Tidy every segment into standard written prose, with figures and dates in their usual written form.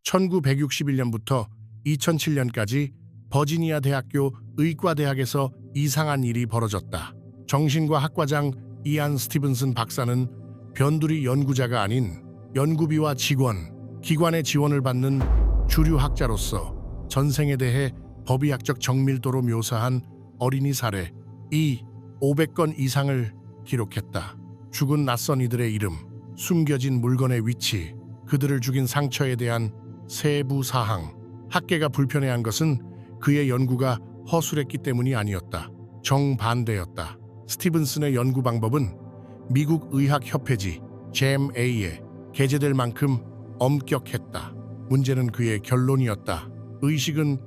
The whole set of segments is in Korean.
1961년부터 2007년까지 버지니아 대학교 의과대학에서 이상한 일이 벌어졌다. 정신과 학과장 이안 스티븐슨 박사는 변두리 연구자가 아닌 연구비와 직원, 기관의 지원을 받는 주류 학자로서 전생에 대해 법의학적 정밀도로 묘사한 어린이 사례 500건 이상을 기록했다. 죽은 낯선 이들의 이름, 숨겨진 물건의 위치, 그들을 죽인 상처에 대한 세부 사항. 학계가 불편해한 것은 그의 연구가 허술했기 때문이 아니었다. 정반대였다. 스티븐슨의 연구 방법은 미국 의학협회지 JAMA에 게재될 만큼 엄격했다. 문제는 그의 결론이었다. 의식은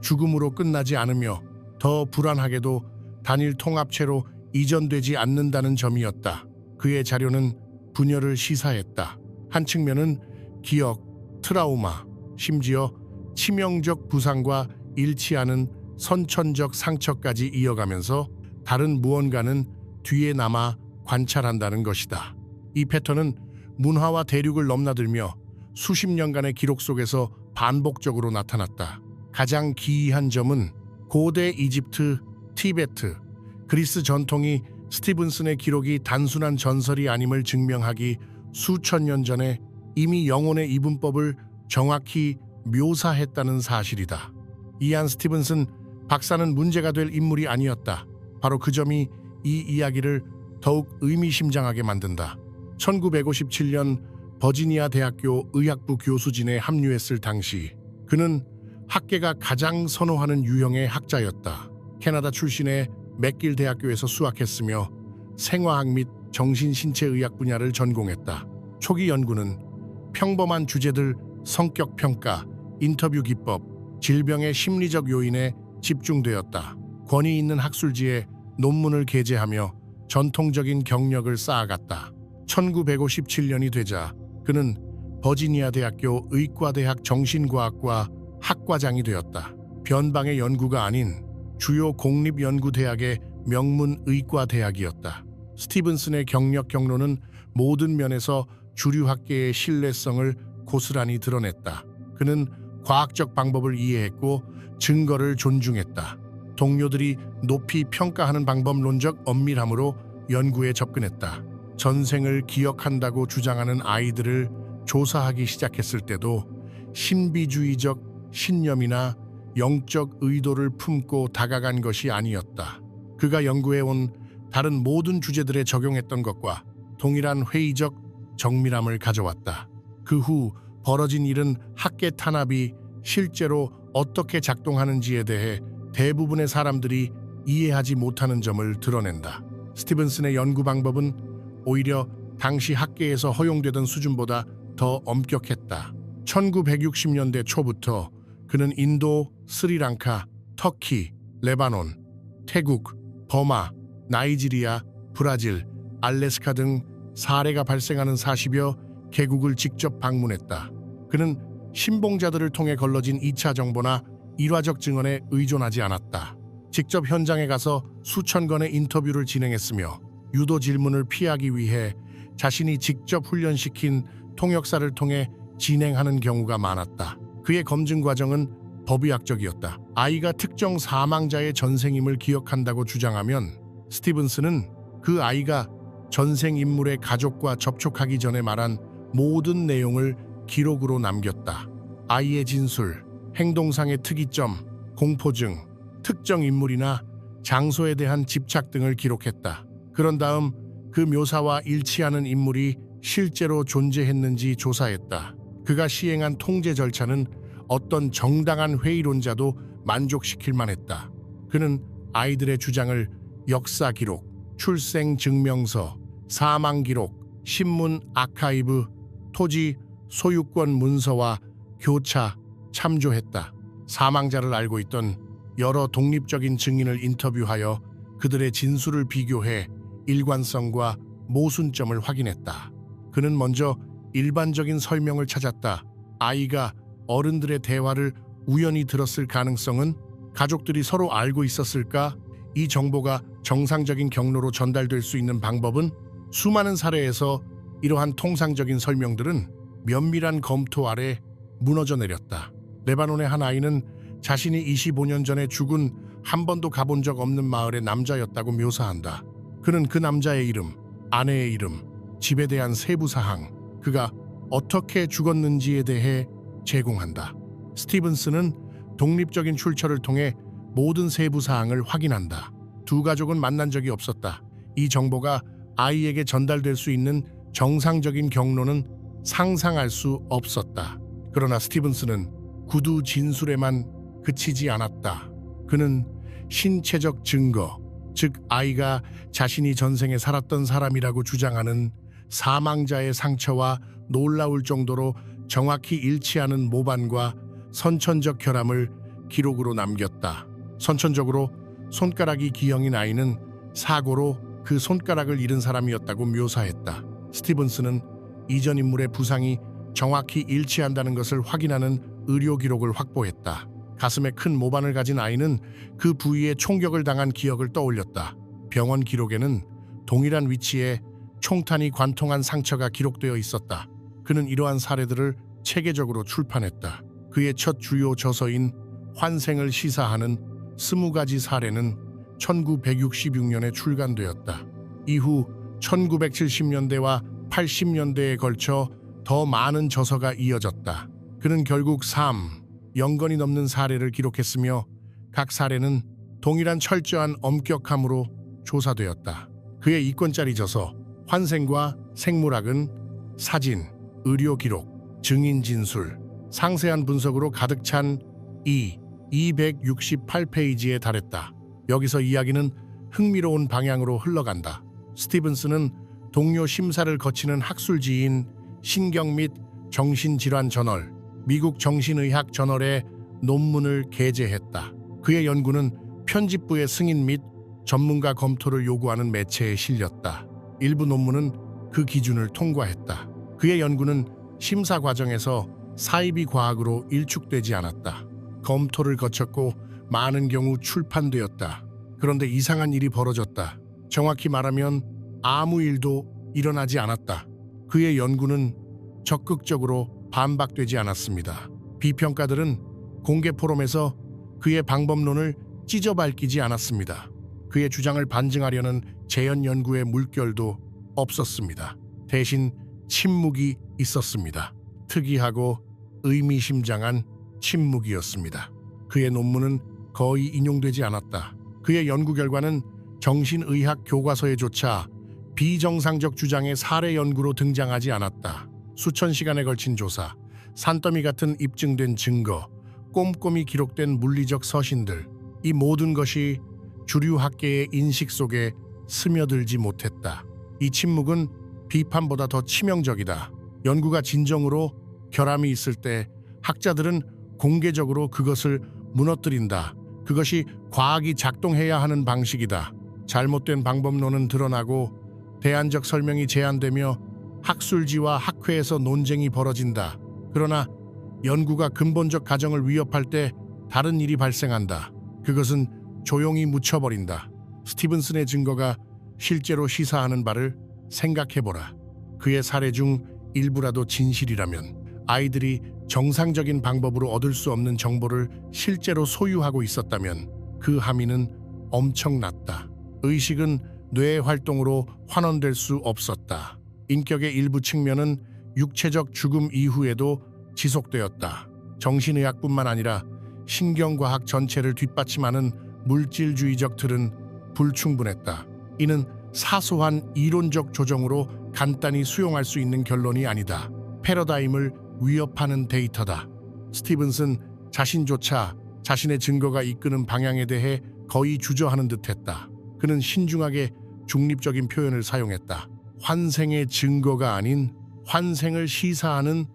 죽음으로 끝나지 않으며 더 불안하게도 단일 통합체로 이전되지 않는다는 점이었다. 그의 자료는 분열을 시사했다. 한 측면은 기억, 트라우마, 심지어 치명적 부상과 일치하는 선천적 상처까지 이어가면서 다른 무언가는 뒤에 남아 관찰한다는 것이다. 이 패턴은 문화와 대륙을 넘나들며 수십 년간의 기록 속에서 반복적으로 나타났다. 가장 기이한 점은 고대 이집트, 티베트, 그리스 전통이 스티븐슨의 기록이 단순한 전설이 아님을 증명하기 수천 년 전에 이미 영혼의 이분법을 정확히 묘사했다는 사실이다. 이안 스티븐슨 박사는 문제가 될 인물이 아니었다. 바로 그 점이 이 이야기를 더욱 의미심장하게 만든다. 1957년 버지니아 대학교 의학부 교수진에 합류했을 당시 그는 학계가 가장 선호하는 유형의 학자였다. 캐나다 출신의 맥길 대학교에서 수학했으며 생화학 및 정신신체의학 분야를 전공했다. 초기 연구는 평범한 주제들, 성격 평가, 인터뷰 기법, 질병의 심리적 요인에 집중되었다. 권위 있는 학술지에 논문을 게재하며 전통적인 경력을 쌓아갔다. 1957년이 되자 그는 버지니아 대학교 의과대학 정신과학과 학과장이 되었다. 변방의 연구가 아닌 주요 공립연구대학의 명문 의과대학이었다. 스티븐슨의 경력 경로는 모든 면에서 주류학계의 신뢰성을 고스란히 드러냈다. 그는 과학적 방법을 이해했고 증거를 존중했다. 동료들이 높이 평가하는 방법론적 엄밀함으로 연구에 접근했다. 전생을 기억한다고 주장하는 아이들을 조사하기 시작했을 때도 신비주의적 신념이나 영적 의도를 품고 다가간 것이 아니었다. 그가 연구해온 다른 모든 주제들에 적용했던 것과 동일한 회의적 정밀함을 가져왔다. 그 후 벌어진 일은 학계 탄압이 실제로 어떻게 작동하는지에 대해 대부분의 사람들이 이해하지 못하는 점을 드러낸다. 스티븐슨의 연구 방법은 오히려 당시 학계에서 허용되던 수준보다 더 엄격했다. 1960년대 초부터 그는 인도, 스리랑카, 터키, 레바논, 태국, 버마, 나이지리아, 브라질, 알래스카 등 사례가 발생하는 40여 개국을 직접 방문했다. 그는 신봉자들을 통해 걸러진 2차 정보나 일화적 증언에 의존하지 않았다. 직접 현장에 가서 수천 건의 인터뷰를 진행했으며 유도 질문을 피하기 위해 자신이 직접 훈련시킨 통역사를 통해 진행하는 경우가 많았다. 그의 검증 과정은 법의학적이었다. 아이가 특정 사망자의 전생임을 기억한다고 주장하면 스티븐슨은 그 아이가 전생 인물의 가족과 접촉하기 전에 말한 모든 내용을 기록으로 남겼다. 아이의 진술, 행동상의 특이점, 공포증, 특정 인물이나 장소에 대한 집착 등을 기록했다. 그런 다음 그 묘사와 일치하는 인물이 실제로 존재했는지 조사했다. 그가 시행한 통제 절차는 어떤 정당한 회의론자도 만족시킬 만했다. 그는 아이들의 주장을 역사 기록, 출생 증명서, 사망 기록, 신문 아카이브, 토지 소유권 문서와 교차 참조했다. 사망자를 알고 있던 여러 독립적인 증인을 인터뷰하여 그들의 진술을 비교해 일관성과 모순점을 확인했다. 그는 먼저 일반적인 설명을 찾았다. 아이가 어른들의 대화를 우연히 들었을 가능성은? 가족들이 서로 알고 있었을까? 이 정보가 정상적인 경로로 전달될 수 있는 방법은? 수많은 사례에서 이러한 통상적인 설명들은 면밀한 검토 아래 무너져 내렸다. 레바논의 한 아이는 자신이 25년 전에 죽은 한 번도 가본 적 없는 마을의 남자였다고 묘사한다. 그는 그 남자의 이름, 아내의 이름, 집에 대한 세부 사항, 그가 어떻게 죽었는지에 대해 제공한다. 스티븐스는 독립적인 출처를 통해 모든 세부 사항을 확인한다. 두 가족은 만난 적이 없었다. 이 정보가 아이에게 전달될 수 있는 정상적인 경로는 상상할 수 없었다. 그러나 스티븐스는 구두 진술에만 그치지 않았다. 그는 신체적 증거, 즉 아이가 자신이 전생에 살았던 사람이라고 주장하는 사망자의 상처와 놀라울 정도로 정확히 일치하는 모반과 선천적 결함을 기록으로 남겼다. 선천적으로 손가락이 G형인 아이는 사고로 그 손가락을 잃은 사람이었다고 묘사했다. 스티븐스는 이전 인물의 부상이 정확히 일치한다는 것을 확인하는 의료 기록을 확보했다. 가슴에 큰 모반을 가진 아이는 그 부위에 총격을 당한 기억을 떠올렸다. 병원 기록에는 동일한 위치에 총탄이 관통한 상처가 기록되어 있었다. 그는 이러한 사례들을 체계적으로 출판했다. 그의 첫 주요 저서인 환생을 시사하는 20가지 사례는 1966년에 출간되었다. 이후 1970년대와 80년대에 걸쳐 더 많은 저서가 이어졌다. 그는 결국 3연권이 넘는 사례를 기록했으며 각 사례는 동일한 철저한 엄격함으로 조사되었다. 그의 2권짜리 저서 환생과 생물학은 사진, 의료 기록, 증인 진술, 상세한 분석으로 가득 찬 268페이지에 달했다. 여기서 이야기는 흥미로운 방향으로 흘러간다. 스티븐스는 동료 심사를 거치는 학술지인 신경 및 정신질환 저널, 미국 정신의학 저널에 논문을 게재했다. 그의 연구는 편집부의 승인 및 전문가 검토를 요구하는 매체에 실렸다. 일부 논문은 그 기준을 통과했다. 그의 연구는 심사 과정에서 사이비 과학으로 일축되지 않았다. 검토를 거쳤고 많은 경우 출판되었다. 그런데 이상한 일이 벌어졌다. 정확히 말하면 아무 일도 일어나지 않았다. 그의 연구는 적극적으로 반박되지 않았습니다. 비평가들은 공개 포럼에서 그의 방법론을 찢어밟히지 않았습니다. 그의 주장을 반증하려는 재현 연구의 물결도 없었습니다. 대신 침묵이 있었습니다. 특이하고 의미심장한 침묵이었습니다. 그의 논문은 거의 인용되지 않았다. 그의 연구 결과는 정신의학 교과서에조차 비정상적 주장의 사례 연구로 등장하지 않았다. 수천 시간에 걸친 조사, 산더미 같은 입증된 증거, 꼼꼼히 기록된 물리적 서신들, 이 모든 것이 주류 학계의 인식 속에 스며들지 못했다. 이 침묵은 비판보다 더 치명적이다. 연구가 진정으로 결함이 있을 때 학자들은 공개적으로 그것을 무너뜨린다. 그것이 과학이 작동해야 하는 방식이다. 잘못된 방법론은 드러나고 대안적 설명이 제한되며 학술지와 학회에서 논쟁이 벌어진다. 그러나 연구가 근본적 가정을 위협할 때 다른 일이 발생한다. 그것은 조용히 묻혀버린다. 스티븐슨의 증거가 실제로 시사하는 바를 생각해보라. 그의 사례 중 일부라도 진실이라면 아이들이 정상적인 방법으로 얻을 수 없는 정보를 실제로 소유하고 있었다면 그 함의는 엄청났다. 의식은 뇌의 활동으로 환원될 수 없었다. 인격의 일부 측면은 육체적 죽음 이후에도 지속되었다. 정신의학뿐만 아니라 신경과학 전체를 뒷받침하는 물질주의적 틀은 불충분했다. 이는 사소한 이론적 조정으로 간단히 수용할 수 있는 결론이 아니다. 패러다임을 위협하는 데이터다. 스티븐슨 자신조차 자신의 증거가 이끄는 방향에 대해 거의 주저하는 듯했다. 그는 신중하게 중립적인 표현을 사용했다. 환생의 증거가 아닌 환생을 시사하는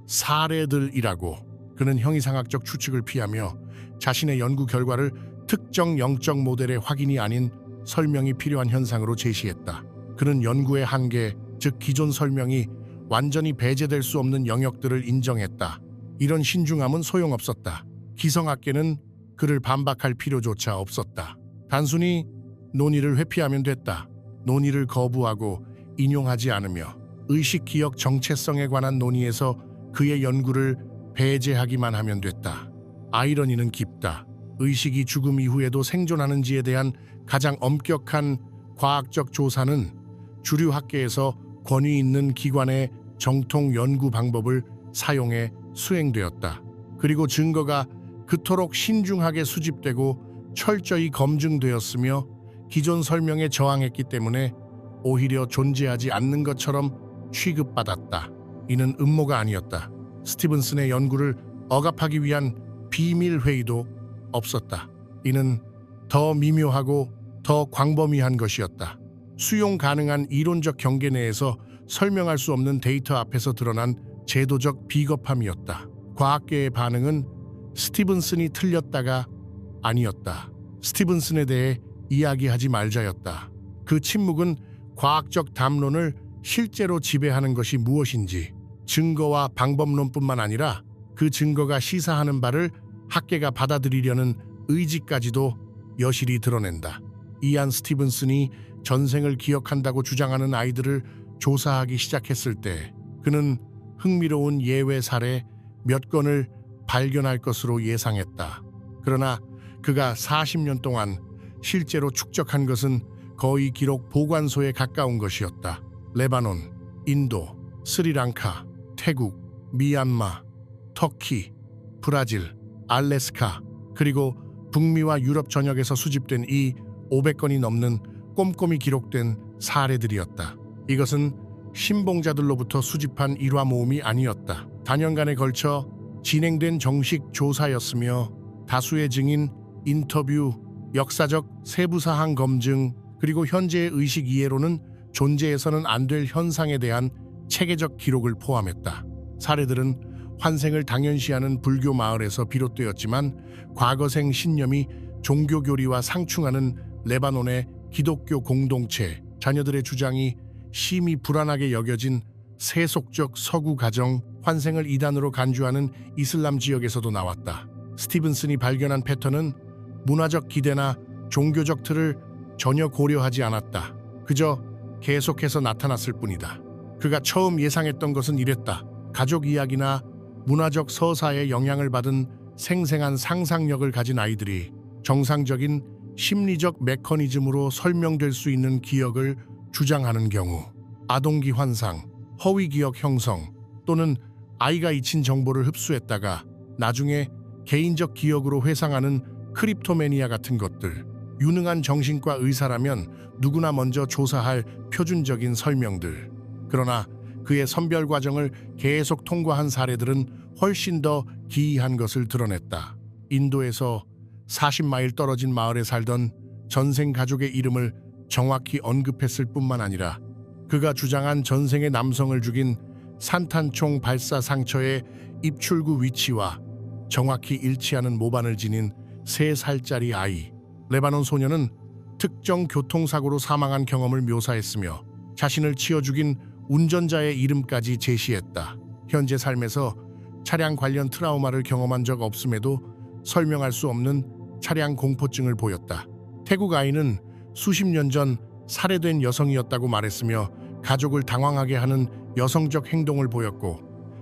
사례들이라고. 그는 형이상학적 추측을 피하며 자신의 연구 결과를 특정 영적 모델의 확인이 아닌 설명이 필요한 현상으로 제시했다. 그는 연구의 한계, 즉 기존 설명이 완전히 배제될 수 없는 영역들을 인정했다. 이런 신중함은 소용없었다. 기성학계는 그를 반박할 필요조차 없었다. 단순히 논의를 회피하면 됐다. 논의를 거부하고 인용하지 않으며 의식 기억 정체성에 관한 논의에서 그의 연구를 배제하기만 하면 됐다. 아이러니는 깊다. 의식이 죽음 이후에도 생존하는지에 대한 가장 엄격한 과학적 조사는 주류 학계에서 권위 있는 기관의 정통 연구 방법을 사용해 수행되었다. 그리고 증거가 그토록 신중하게 수집되고 철저히 검증되었으며 기존 설명에 저항했기 때문에 오히려 존재하지 않는 것처럼 취급받았다. 이는 음모가 아니었다. 스티븐슨의 연구를 억압하기 위한 비밀 회의도 없었다. 이는 더 미묘하고 더 광범위한 것이었다. 수용 가능한 이론적 경계 내에서 설명할 수 없는 데이터 앞에서 드러난 제도적 비겁함이었다. 과학계의 반응은 스티븐슨이 틀렸다가 아니었다. 스티븐슨에 대해 이야기하지 말자였다. 그 침묵은 과학적 담론을 실제로 지배하는 것이 무엇인지, 증거와 방법론뿐만 아니라 그 증거가 시사하는 바를 학계가 받아들이려는 의지까지도 여실히 드러낸다. 이안 스티븐슨이 전생을 기억한다고 주장하는 아이들을 조사하기 시작했을 때 그는 흥미로운 예외 사례 몇 건을 발견할 것으로 예상했다. 그러나 그가 40년 동안 실제로 축적한 것은 거의 기록 보관소에 가까운 것이었다. 레바논, 인도, 스리랑카, 태국, 미얀마, 터키, 브라질, 알래스카, 그리고 북미와 유럽 전역에서 수집된 이 500건이 넘는 꼼꼼히 기록된 사례들이었다. 이것은 신봉자들로부터 수집한 일화 모음이 아니었다. 단연간에 걸쳐 진행된 정식 조사였으며 다수의 증인, 인터뷰, 역사적 세부사항 검증, 그리고 현재의 의식 이해로는 존재해서는 안 될 현상에 대한 체계적 기록을 포함했다. 사례들은 환생을 당연시하는 불교 마을에서 비롯되었지만 과거생 신념이 종교교리와 상충하는 레바논의 기독교 공동체, 자녀들의 주장이 심히 불안하게 여겨진 세속적 서구 가정, 환생을 이단으로 간주하는 이슬람 지역에서도 나왔다. 스티븐슨이 발견한 패턴은 문화적 기대나 종교적 틀을 전혀 고려하지 않았다. 그저 계속해서 나타났을 뿐이다. 그가 처음 예상했던 것은 이랬다. 가족 이야기나 문화적 서사에 영향을 받은 생생한 상상력을 가진 아이들이 정상적인 심리적 메커니즘으로 설명될 수 있는 기억을 주장하는 경우, 아동기 환상, 허위 기억 형성 또는 아이가 잊힌 정보를 흡수했다가 나중에 개인적 기억으로 회상하는 크립토매니아 같은 것들, 유능한 정신과 의사라면 누구나 먼저 조사할 표준적인 설명들. 그러나 그의 선별 과정을 계속 통과한 사례들은 훨씬 더 기이한 것을 드러냈다. 인도에서 40마일 떨어진 마을에 살던 전생 가족의 이름을 정확히 언급했을 뿐만 아니라 그가 주장한 전생의 남성을 죽인 산탄총 발사 상처의 입출구 위치와 정확히 일치하는 모반을 지닌 3살짜리 아이. 레바논 소녀는 특정 교통사고로 사망한 경험을 묘사했으며 자신을 치어 죽인 운전자의 이름까지 제시했다. 현재 삶에서 차량 관련 트라우마를 경험한 적 없음에도 설명할 수 없는 차량 공포증을 보였다. 태국 아이는 수십 년 전 살해된 여성이었다고 말했으며 가족을 당황하게 하는 여성적 행동을 보였고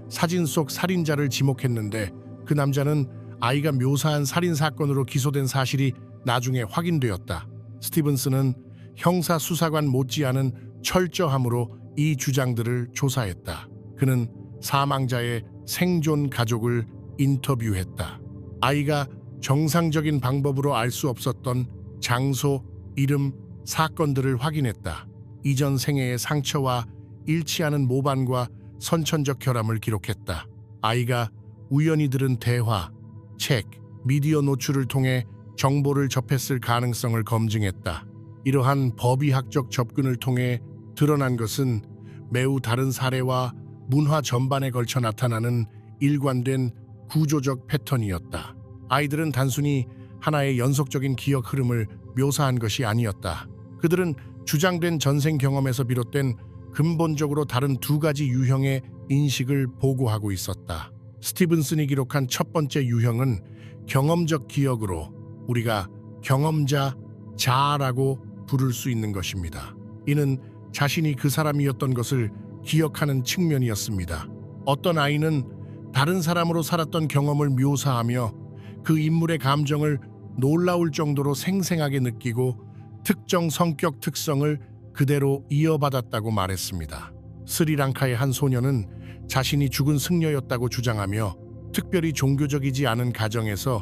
사진 속 살인자를 지목했는데 그 남자는 아이가 묘사한 살인 사건으로 기소된 사실이 나중에 확인되었다. 스티븐슨은 형사수사관 못지않은 철저함으로 이 주장들을 조사했다. 그는 사망자의 생존 가족을 인터뷰했다. 아이가 정상적인 방법으로 알 수 없었던 장소, 이름, 사건들을 확인했다. 이전 생애의 상처와 일치하는 모반과 선천적 결함을 기록했다. 아이가 우연히 들은 대화, 책, 미디어 노출을 통해 정보를 접했을 가능성을 검증했다. 이러한 법의학적 접근을 통해 드러난 것은 매우 다른 사례와 문화 전반에 걸쳐 나타나는 일관된 구조적 패턴이었다. 아이들은 단순히 하나의 연속적인 기억 흐름을 묘사한 것이 아니었다. 그들은 주장된 전생 경험에서 비롯된 근본적으로 다른 두 가지 유형의 인식을 보고하고 있었다. 스티븐슨이 기록한 첫 번째 유형은 경험적 기억으로 우리가 경험자 자아라고 부를 수 있는 것입니다. 이는 자신이 그 사람이었던 것을 기억하는 측면이었습니다. 어떤 아이는 다른 사람으로 살았던 경험을 묘사하며 그 인물의 감정을 놀라울 정도로 생생하게 느끼고 특정 성격 특성을 그대로 이어받았다고 말했습니다. 스리랑카의 한 소녀는 자신이 죽은 승려였다고 주장하며 특별히 종교적이지 않은 가정에서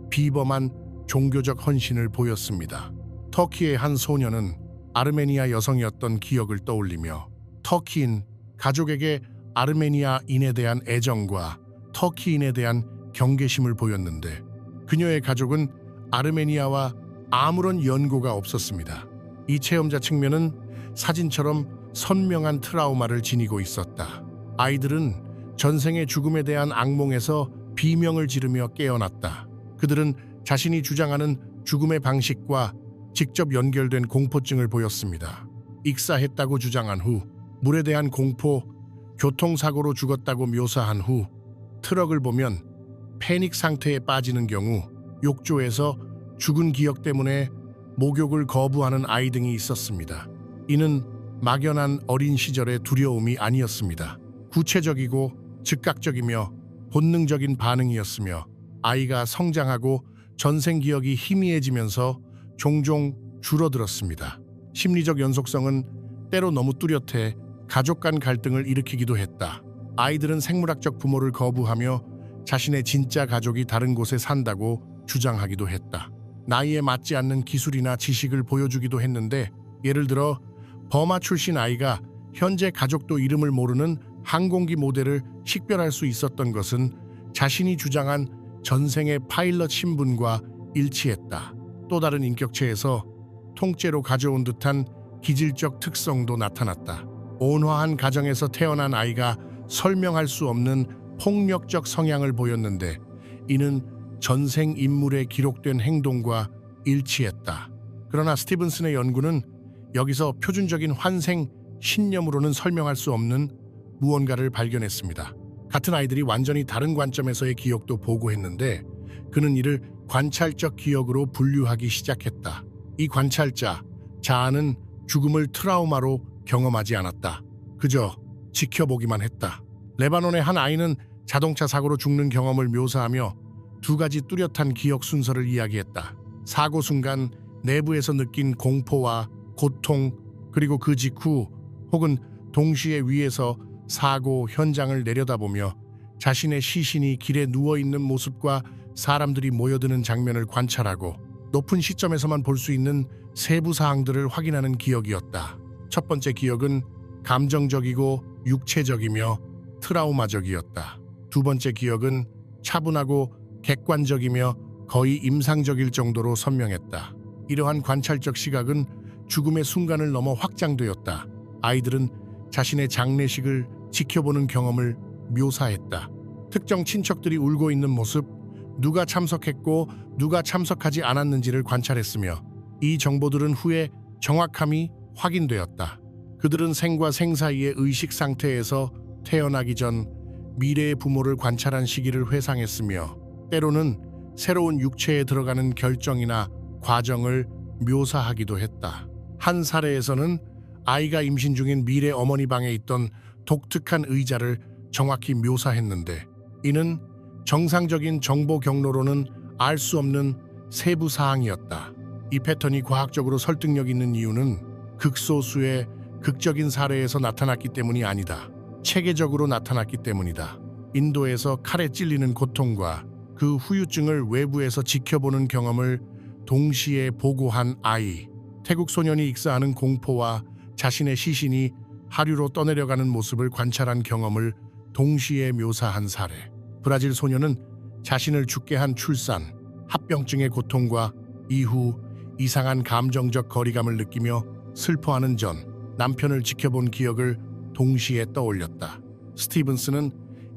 비범한 종교적 헌신을 보였습니다. 터키의 한 소녀는 아르메니아 여성이었던 기억을 떠올리며 터키인 가족에게 아르메니아인에 대한 애정과 터키인에 대한 경계심을 보였는데 그녀의 가족은 아르메니아와 아무런 연고가 없었습니다. 이 체험자 측면은 사진처럼 선명한 트라우마를 지니고 있었다. 아이들은 전생의 죽음에 대한 악몽에서 비명을 지르며 깨어났다. 그들은 자신이 주장하는 죽음의 방식과 직접 연결된 공포증을 보였습니다. 익사했다고 주장한 후 물에 대한 공포, 교통사고로 죽었다고 묘사한 후 트럭을 보면 패닉 상태에 빠지는 경우 욕조에서 죽은 기억 때문에 목욕을 거부하는 아이 등이 있었습니다. 이는 막연한 어린 시절의 두려움이 아니었습니다. 구체적이고 즉각적이며 본능적인 반응이었으며 아이가 성장하고 전생 기억이 희미해지면서 종종 줄어들었습니다. 심리적 연속성은 때로 너무 뚜렷해 가족 간 갈등을 일으키기도 했다. 아이들은 생물학적 부모를 거부하며 자신의 진짜 가족이 다른 곳에 산다고 주장하기도 했다. 나이에 맞지 않는 기술이나 지식을 보여주기도 했는데 예를 들어 버마 출신 아이가 현재 가족도 이름을 모르는 항공기 모델을 식별할 수 있었던 것은 자신이 주장한 전생의 파일럿 신분과 일치했다. 또 다른 인격체에서 통째로 가져온 듯한 기질적 특성도 나타났다. 온화한 가정에서 태어난 아이가 설명할 수 없는 폭력적 성향을 보였는데 이는 전생 인물에 기록된 행동과 일치했다. 그러나 스티븐슨의 연구는 여기서 표준적인 환생 신념으로는 설명할 수 없는 무언가를 발견했습니다. 같은 아이들이 완전히 다른 관점에서의 기억도 보고했는데 그는 이를 관찰적 기억으로 분류하기 시작했다. 이 관찰자, 자아는 죽음을 트라우마로 경험하지 않았다. 그저 지켜보기만 했다. 레바논의 한 아이는 자동차 사고로 죽는 경험을 묘사하며 두 가지 뚜렷한 기억 순서를 이야기했다. 사고 순간 내부에서 느낀 공포와 고통, 그리고 그 직후 혹은 동시에 위에서 사고 현장을 내려다보며 자신의 시신이 길에 누워있는 모습과 사람들이 모여드는 장면을 관찰하고 높은 시점에서만 볼 수 있는 세부 사항들을 확인하는 기억이었다. 첫 번째 기억은 감정적이고 육체적이며 트라우마적이었다. 두 번째 기억은 차분하고 객관적이며 거의 임상적일 정도로 선명했다. 이러한 관찰적 시각은 죽음의 순간을 넘어 확장되었다. 아이들은 자신의 장례식을 지켜보는 경험을 묘사했다. 특정 친척들이 울고 있는 모습, 누가 참석했고 누가 참석하지 않았는지를 관찰했으며 이 정보들은 후에 정확함이 확인되었다. 그들은 생과 생 사이의 의식 상태에서 태어나기 전 미래의 부모를 관찰한 시기를 회상했으며 때로는 새로운 육체에 들어가는 결정이나 과정을 묘사하기도 했다. 한 사례에서는 아이가 임신 중인 미래 어머니 방에 있던 독특한 의자를 정확히 묘사했는데 이는 정상적인 정보 경로로는 알 수 없는 세부 사항이었다. 이 패턴이 과학적으로 설득력 있는 이유는 극소수의 극적인 사례에서 나타났기 때문이 아니다. 체계적으로 나타났기 때문이다. 인도에서 칼에 찔리는 고통과 그 후유증을 외부에서 지켜보는 경험을 동시에 보고한 아이, 태국 소년이 익사하는 공포와 자신의 시신이 하류로 떠내려가는 모습을 관찰한 경험을 동시에 묘사한 사례. 브라질 소녀는 자신을 죽게 한 출산, 합병증의 고통과 이후 이상한 감정적 거리감을 느끼며 슬퍼하는 전 남편을 지켜본 기억을 동시에 떠올렸다. 스티븐스는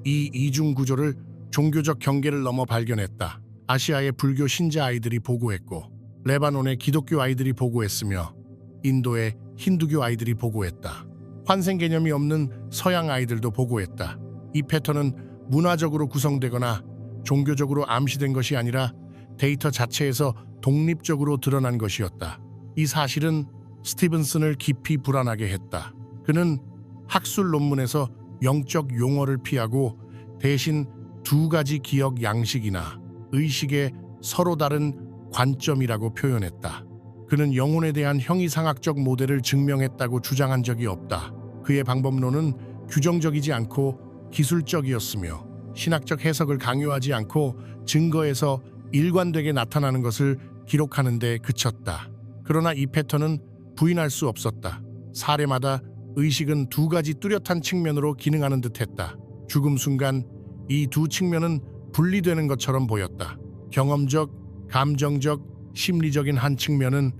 이 이중 구조를 종교적 경계를 넘어 발견했다. 아시아의 불교 신자 아이들이 보고했고 레바논의 기독교 아이들이 보고했으며 인도의 힌두교 아이들이 보고했다. 환생 개념이 없는 서양 아이들도 보고했다. 이 패턴은 문화적으로 구성되거나 종교적으로 암시된 것이 아니라 데이터 자체에서 독립적으로 드러난 것이었다. 이 사실은 스티븐슨을 깊이 불안하게 했다. 그는 학술 논문에서 영적 용어를 피하고 대신 두 가지 기억 양식이나 의식의 서로 다른 관점이라고 표현했다. 그는 영혼에 대한 형이상학적 모델을 증명했다고 주장한 적이 없다. 그의 방법론은 규정적이지 않고 기술적이었으며 신학적 해석을 강요하지 않고 증거에서 일관되게 나타나는 것을 기록하는 데 그쳤다. 그러나 이 패턴은 부인할 수 없었다. 사례마다 의식은 두 가지 뚜렷한 측면으로 기능하는 듯했다. 죽음 순간 이 두 측면은 분리되는 것처럼 보였다. 경험적, 감정적, 심리적인 한 측면은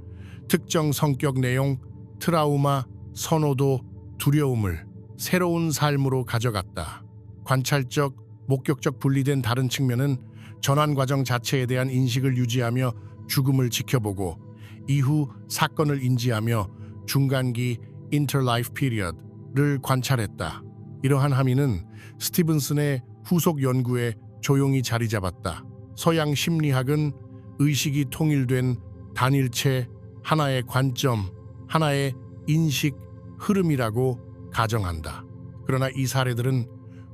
특정 성격 내용, 트라우마, 선호도, 두려움을 새로운 삶으로 가져갔다. 관찰적, 목격적 분리된 다른 측면은 전환 과정 자체에 대한 인식을 유지하며 죽음을 지켜보고 이후 사건을 인지하며 중간기 (interlife period)를 관찰했다. 이러한 함의는 스티븐슨의 후속 연구에 조용히 자리 잡았다. 서양 심리학은 의식이 통일된 단일체, 하나의 관점, 하나의 인식, 흐름이라고 가정한다. 그러나 이 사례들은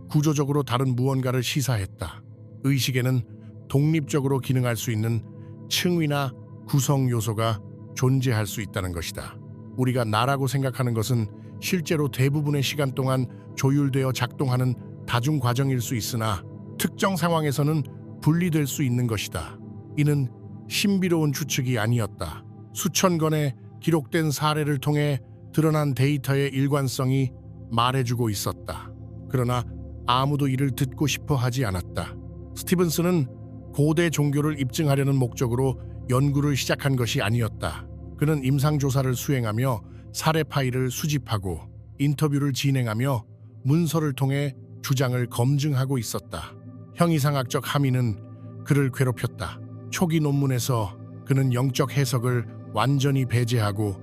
구조적으로 다른 무언가를 시사했다. 의식에는 독립적으로 기능할 수 있는 층위나 구성 요소가 존재할 수 있다는 것이다. 우리가 나라고 생각하는 것은 실제로 대부분의 시간 동안 조율되어 작동하는 다중 과정일 수 있으나 특정 상황에서는 분리될 수 있는 것이다. 이는 신비로운 추측이 아니었다. 수천 건의 기록된 사례를 통해 드러난 데이터의 일관성이 말해주고 있었다. 그러나 아무도 이를 듣고 싶어 하지 않았다. 스티븐슨은 고대 종교를 입증하려는 목적으로 연구를 시작한 것이 아니었다. 그는 임상조사를 수행하며 사례 파일을 수집하고 인터뷰를 진행하며 문서를 통해 주장을 검증하고 있었다. 형이상학적 함의는 그를 괴롭혔다. 초기 논문에서 그는 영적 해석을 완전히 배제하고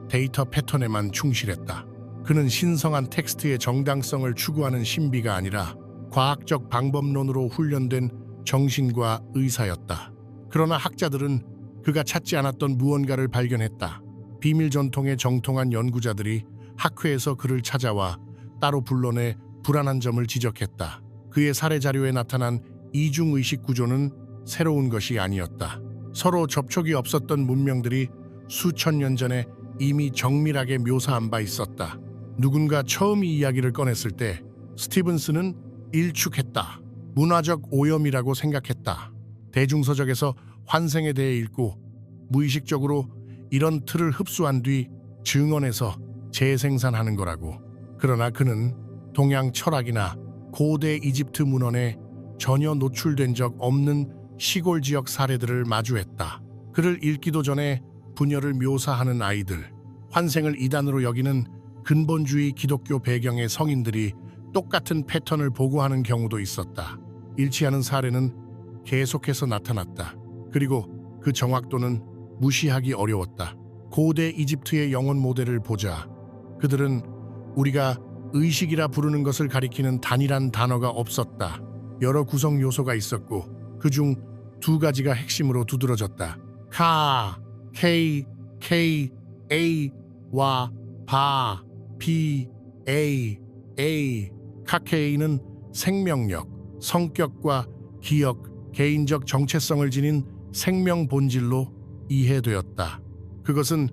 데이터 패턴에만 충실했다. 그는 신성한 텍스트의 정당성을 추구하는 신비가 아니라 과학적 방법론으로 훈련된 정신과 의사였다. 그러나 학자들은 그가 찾지 않았던 무언가를 발견했다. 비밀 전통의 정통한 연구자들이 학회에서 그를 찾아와 따로 불러내 불안한 점을 지적했다. 그의 사례 자료에 나타난 이중의식 구조는 새로운 것이 아니었다. 서로 접촉이 없었던 문명들이 수천 년 전에 이미 정밀하게 묘사한 바 있었다. 누군가 처음 이 이야기를 꺼냈을 때 스티븐슨은 일축했다. 문화적 오염이라고 생각했다. 대중서적에서 환생에 대해 읽고 무의식적으로 이런 틀을 흡수한 뒤 증언에서 재생산하는 거라고. 그러나 그는 동양 철학이나 고대 이집트 문헌에 전혀 노출된 적 없는 시골 지역 사례들을 마주했다. 그를 읽기도 전에 분열을 묘사하는 아이들, 환생을 이단으로 여기는 근본주의 기독교 배경의 성인들이 똑같은 패턴을 보고하는 경우도 있었다. 일치하는 사례는 계속해서 나타났다. 그리고 그 정확도는 무시하기 어려웠다. 고대 이집트의 영혼 모델을 보자. 그들은 우리가 의식이라 부르는 것을 가리키는 단일한 단어가 없었다. 여러 구성 요소가 있었고 그중 두 가지가 핵심으로 두드러졌다. 카, K, A와 바, B, A. 카케이는 생명력, 성격과 기억, 개인적 정체성을 지닌 생명 본질로 이해되었다. 그것은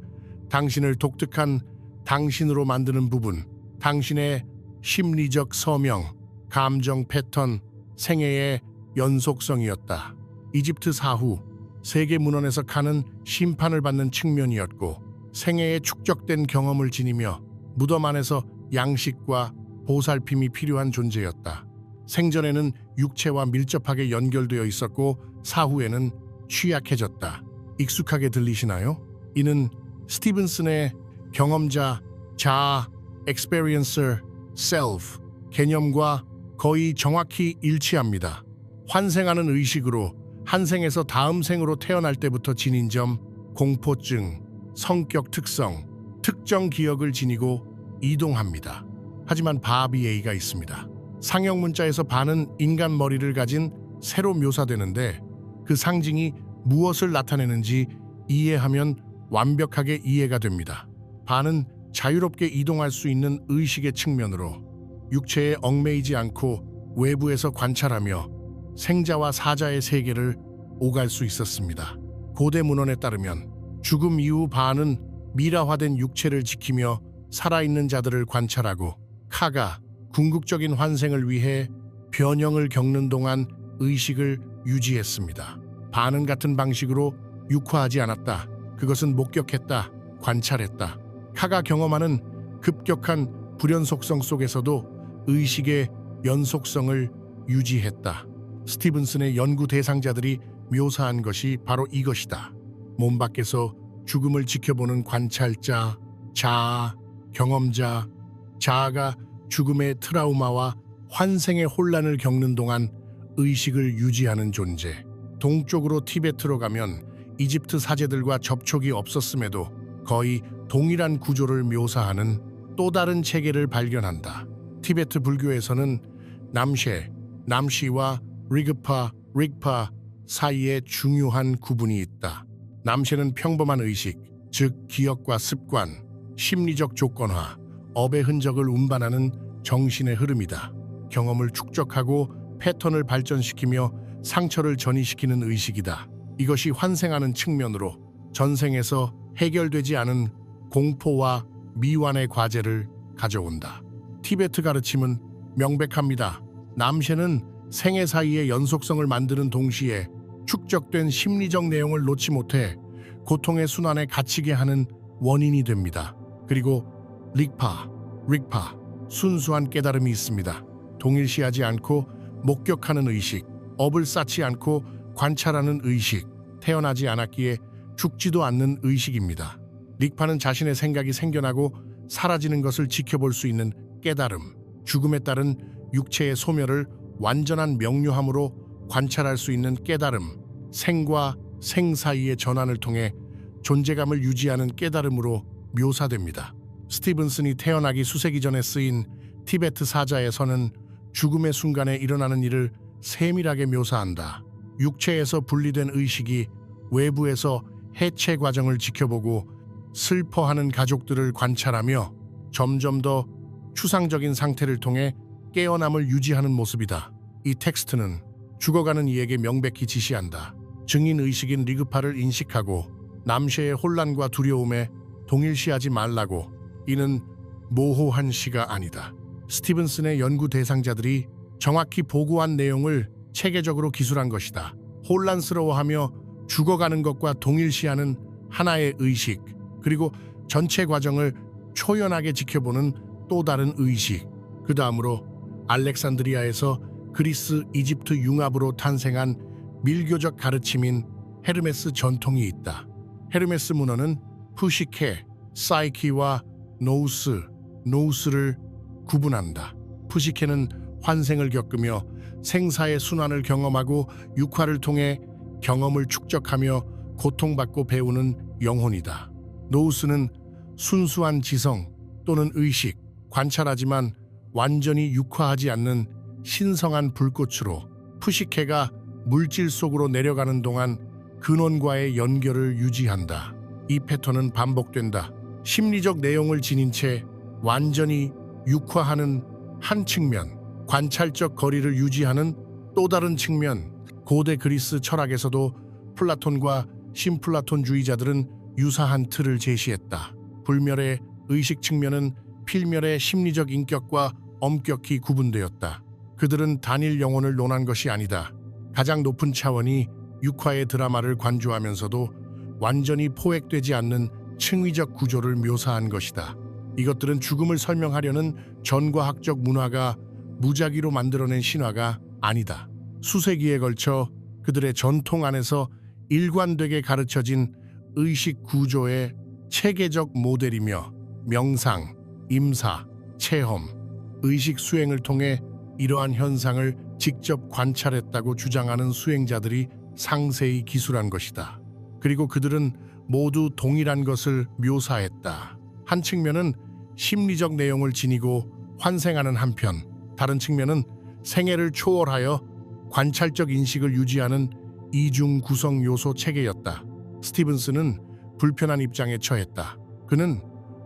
당신을 독특한 당신으로 만드는 부분, 당신의 심리적 서명, 감정 패턴, 생애의 연속성이었다. 이집트 사후, 세계 문헌에서 칸은 심판을 받는 측면이었고 생애에 축적된 경험을 지니며 무덤 안에서 양식과 보살핌이 필요한 존재였다. 생전에는 육체와 밀접하게 연결되어 있었고 사후에는 취약해졌다. 익숙하게 들리시나요? 이는 스티븐슨의 경험자, 자아, experiencer, self 개념과 거의 정확히 일치합니다. 환생하는 의식으로 한 생에서 다음 생으로 태어날 때부터 지닌 점, 공포증, 성격 특성, 특정 기억을 지니고 이동합니다. 하지만 바비에이가 있습니다. 상형 문자에서 바는 인간 머리를 가진 새로 묘사되는데 그 상징이 무엇을 나타내는지 이해하면 완벽하게 이해가 됩니다. 바는 자유롭게 이동할 수 있는 의식의 측면으로 육체에 얽매이지 않고 외부에서 관찰하며 생자와 사자의 세계를 오갈 수 있었습니다. 고대 문헌에 따르면 죽음 이후 바는 미라화된 육체를 지키며 살아있는 자들을 관찰하고 카가 궁극적인 환생을 위해 변형을 겪는 동안 의식을 유지했습니다. 바는 같은 방식으로 육화하지 않았다. 그것은 목격했다. 관찰했다. 카가 경험하는 급격한 불연 속성 속에서도 의식의 연속성을 유지했다. 스티븐슨의 연구 대상자들이 묘사한 것이 바로 이것이다. 몸 밖에서 죽음을 지켜보는 관찰자, 자아, 경험자, 자아가 죽음의 트라우마와 환생의 혼란을 겪는 동안 의식을 유지하는 존재. 동쪽으로 티베트로 가면 이집트 사제들과 접촉이 없었음에도 거의 동일한 구조를 묘사하는 또 다른 체계를 발견한다. 티베트 불교에서는 남셰, 남시와 리그파, 릭파 사이에 중요한 구분이 있다. 남셰는 평범한 의식, 즉 기억과 습관, 심리적 조건화, 업의 흔적을 운반하는 정신의 흐름이다. 경험을 축적하고 패턴을 발전시키며 상처를 전이시키는 의식이다. 이것이 환생하는 측면으로 전생에서 해결되지 않은 공포와 미완의 과제를 가져온다. 티베트 가르침은 명백합니다. 남셰는 생애 사이의 연속성을 만드는 동시에 축적된 심리적 내용을 놓지 못해 고통의 순환에 갇히게 하는 원인이 됩니다. 그리고 릭파, 순수한 깨달음이 있습니다. 동일시하지 않고 목격하는 의식, 업을 쌓지 않고 관찰하는 의식, 태어나지 않았기에 죽지도 않는 의식입니다. 릭파는 자신의 생각이 생겨나고 사라지는 것을 지켜볼 수 있는 깨달음, 죽음에 따른 육체의 소멸을 완전한 명료함으로 관찰할 수 있는 깨달음, 생과 생 사이의 전환을 통해 존재감을 유지하는 깨달음으로 묘사됩니다. 스티븐슨이 태어나기 수세기 전에 쓰인 티베트 사자에서는 죽음의 순간에 일어나는 일을 세밀하게 묘사한다. 육체에서 분리된 의식이 외부에서 해체 과정을 지켜보고 슬퍼하는 가족들을 관찰하며 점점 더 추상적인 상태를 통해 깨어남을 유지하는 모습이다. 이 텍스트는 죽어가는 이에게 명백히 지시한다. 증인의식인 리그파를 인식하고 남셰의 혼란과 두려움에 동일시하지 말라고. 이는 모호한 시가 아니다. 스티븐슨의 연구 대상자들이 정확히 보고한 내용을 체계적으로 기술한 것이다. 혼란스러워하며 죽어가는 것과 동일시하는 하나의 의식, 그리고 전체 과정을 초연하게 지켜보는 또 다른 의식. 그 다음으로 알렉산드리아에서 그리스, 이집트 융합으로 탄생한 밀교적 가르침인 헤르메스 전통이 있다. 헤르메스 문헌은 푸시케, 사이키와 노우스를 구분한다. 푸시케는 환생을 겪으며 생사의 순환을 경험하고 육화를 통해 경험을 축적하며 고통받고 배우는 영혼이다. 노우스는 순수한 지성 또는 의식, 관찰하지만 완전히 육화하지 않는 신성한 불꽃으로 푸시케가 물질 속으로 내려가는 동안 근원과의 연결을 유지한다. 이 패턴은 반복된다. 심리적 내용을 지닌 채 완전히 육화하는 한 측면, 관찰적 거리를 유지하는 또 다른 측면. 고대 그리스 철학에서도 플라톤과 신플라톤주의자들은 유사한 틀을 제시했다. 불멸의 의식 측면은 필멸의 심리적 인격과 엄격히 구분되었다. 그들은 단일 영혼을 논한 것이 아니다. 가장 높은 차원이 육화의 드라마를 관조하면서도 완전히 포획되지 않는 층위적 구조를 묘사한 것이다. 이것들은 죽음을 설명하려는 전과학적 문화가 무작위로 만들어낸 신화가 아니다. 수세기에 걸쳐 그들의 전통 안에서 일관되게 가르쳐진 의식 구조의 체계적 모델이며 명상, 임사, 체험, 의식 수행을 통해 이러한 현상을 직접 관찰했다고 주장하는 수행자들이 상세히 기술한 것이다. 그리고 그들은 모두 동일한 것을 묘사했다. 한 측면은 심리적 내용을 지니고 환생하는 한편, 다른 측면은 생애를 초월하여 관찰적 인식을 유지하는 이중 구성 요소 체계였다. 스티븐슨은 불편한 입장에 처했다. 그는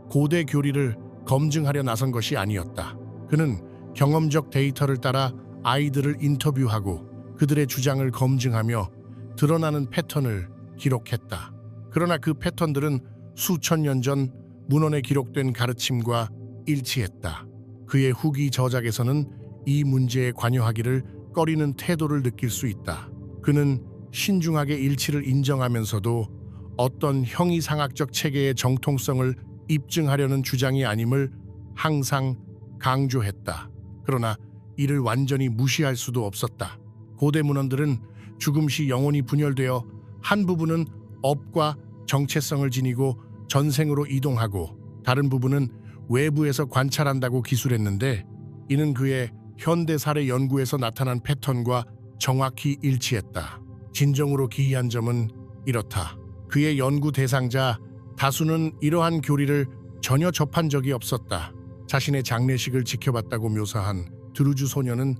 고대 교리를 검증하려 나선 것이 아니었다. 그는 경험적 데이터를 따라 아이들을 인터뷰하고 그들의 주장을 검증하며 드러나는 패턴을 기록했다. 그러나 그 패턴들은 수천 년 전 문헌에 기록된 가르침과 일치했다. 그의 후기 저작에서는 이 문제에 관여하기를 꺼리는 태도를 느낄 수 있다. 그는 신중하게 일치를 인정하면서도 어떤 형이상학적 체계의 정통성을 입증하려는 주장이 아님을 항상 강조했다. 그러나 이를 완전히 무시할 수도 없었다. 고대 문헌들은 죽음 시 영혼이 분열되어 한 부분은 업과 정체성을 지니고 전생으로 이동하고 다른 부분은 외부에서 관찰한다고 기술했는데, 이는 그의 현대 사례 연구에서 나타난 패턴과 정확히 일치했다. 진정으로 기이한 점은 이렇다. 그의 연구 대상자 다수는 이러한 교리를 전혀 접한 적이 없었다. 자신의 장례식을 지켜봤다고 묘사한 드루즈 소녀는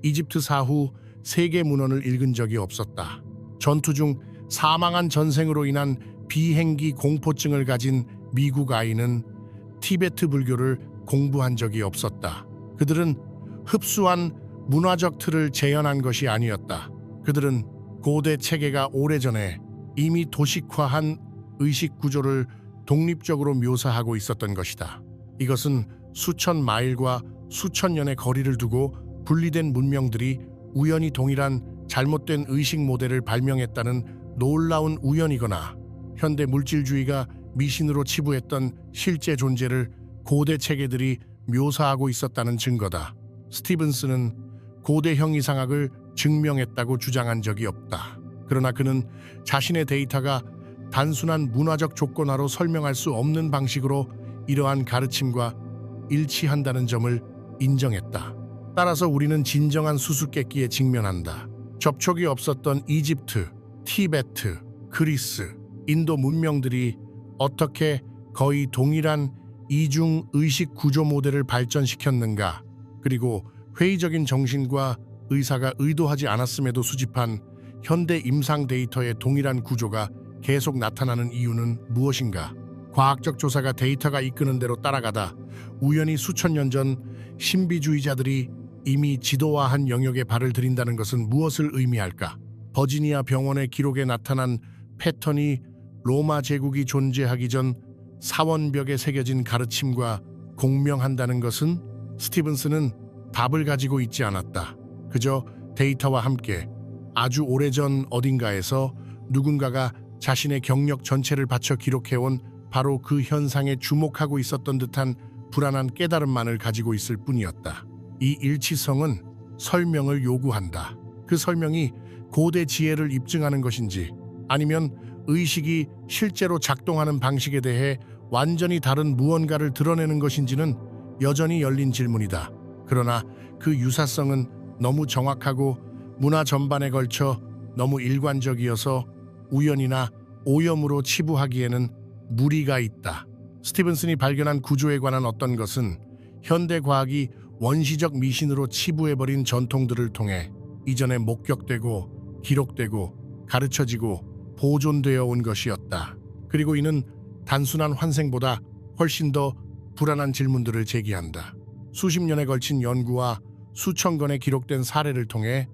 이집트 사후 세계 문헌을 읽은 적이 없었다. 전투 중 사망한 전생으로 인한 비행기 공포증을 가진 미국 아이는 티베트 불교를 공부한 적이 없었다. 그들은 흡수한 문화적 틀을 재현한 것이 아니었다. 그들은 고대 체계가 오래전에 이미 도식화한 의식 구조를 독립적으로 묘사하고 있었던 것이다. 이것은 수천 마일과 수천 년의 거리를 두고 분리된 문명들이 우연히 동일한 잘못된 의식 모델을 발명했다는 놀라운 우연이거나, 현대 물질주의가 미신으로 치부했던 실제 존재를 고대 체계들이 묘사하고 있었다는 증거다. 스티븐스는 고대 형이상학을 증명했다고 주장한 적이 없다. 그러나 그는 자신의 데이터가 단순한 문화적 조건화로 설명할 수 없는 방식으로 이러한 가르침과 일치한다는 점을 인정했다. 따라서 우리는 진정한 수수께끼에 직면한다. 접촉이 없었던 이집트, 티베트, 그리스, 인도 문명들이 어떻게 거의 동일한 이중 의식 구조 모델을 발전시켰는가, 그리고 회의적인 정신과 의사가 의도하지 않았음에도 수집한 현대 임상 데이터의 동일한 구조가 계속 나타나는 이유는 무엇인가? 과학적 조사가 데이터가 이끄는 대로 따라가다 우연히 수천 년 전 신비주의자들이 이미 지도화한 영역에 발을 들인다는 것은 무엇을 의미할까? 버지니아 병원의 기록에 나타난 패턴이 로마 제국이 존재하기 전 사원벽에 새겨진 가르침과 공명한다는 것은? 스티븐스는 답을 가지고 있지 않았다. 그저 데이터와 함께 아주 오래전 어딘가에서 누군가가 자신의 경력 전체를 바쳐 기록해온 바로 그 현상에 주목하고 있었던 듯한 불안한 깨달음만을 가지고 있을 뿐이었다. 이 일치성은 설명을 요구한다. 그 설명이 고대 지혜를 입증하는 것인지, 아니면 의식이 실제로 작동하는 방식에 대해 완전히 다른 무언가를 드러내는 것인지는 여전히 열린 질문이다. 그러나 그 유사성은 너무 정확하고 문화 전반에 걸쳐 너무 일관적이어서 우연이나 오염으로 치부하기에는 무리가 있다. 스티븐슨이 발견한 구조에 관한 어떤 것은 현대 과학이 원시적 미신으로 치부해버린 전통들을 통해 이전에 목격되고 기록되고 가르쳐지고 보존되어 온 것이었다. 그리고 이는 단순한 환생보다 훨씬 더 불안한 질문들을 제기한다. 수십 년에 걸친 연구와 수천 건의 기록된 사례를 통해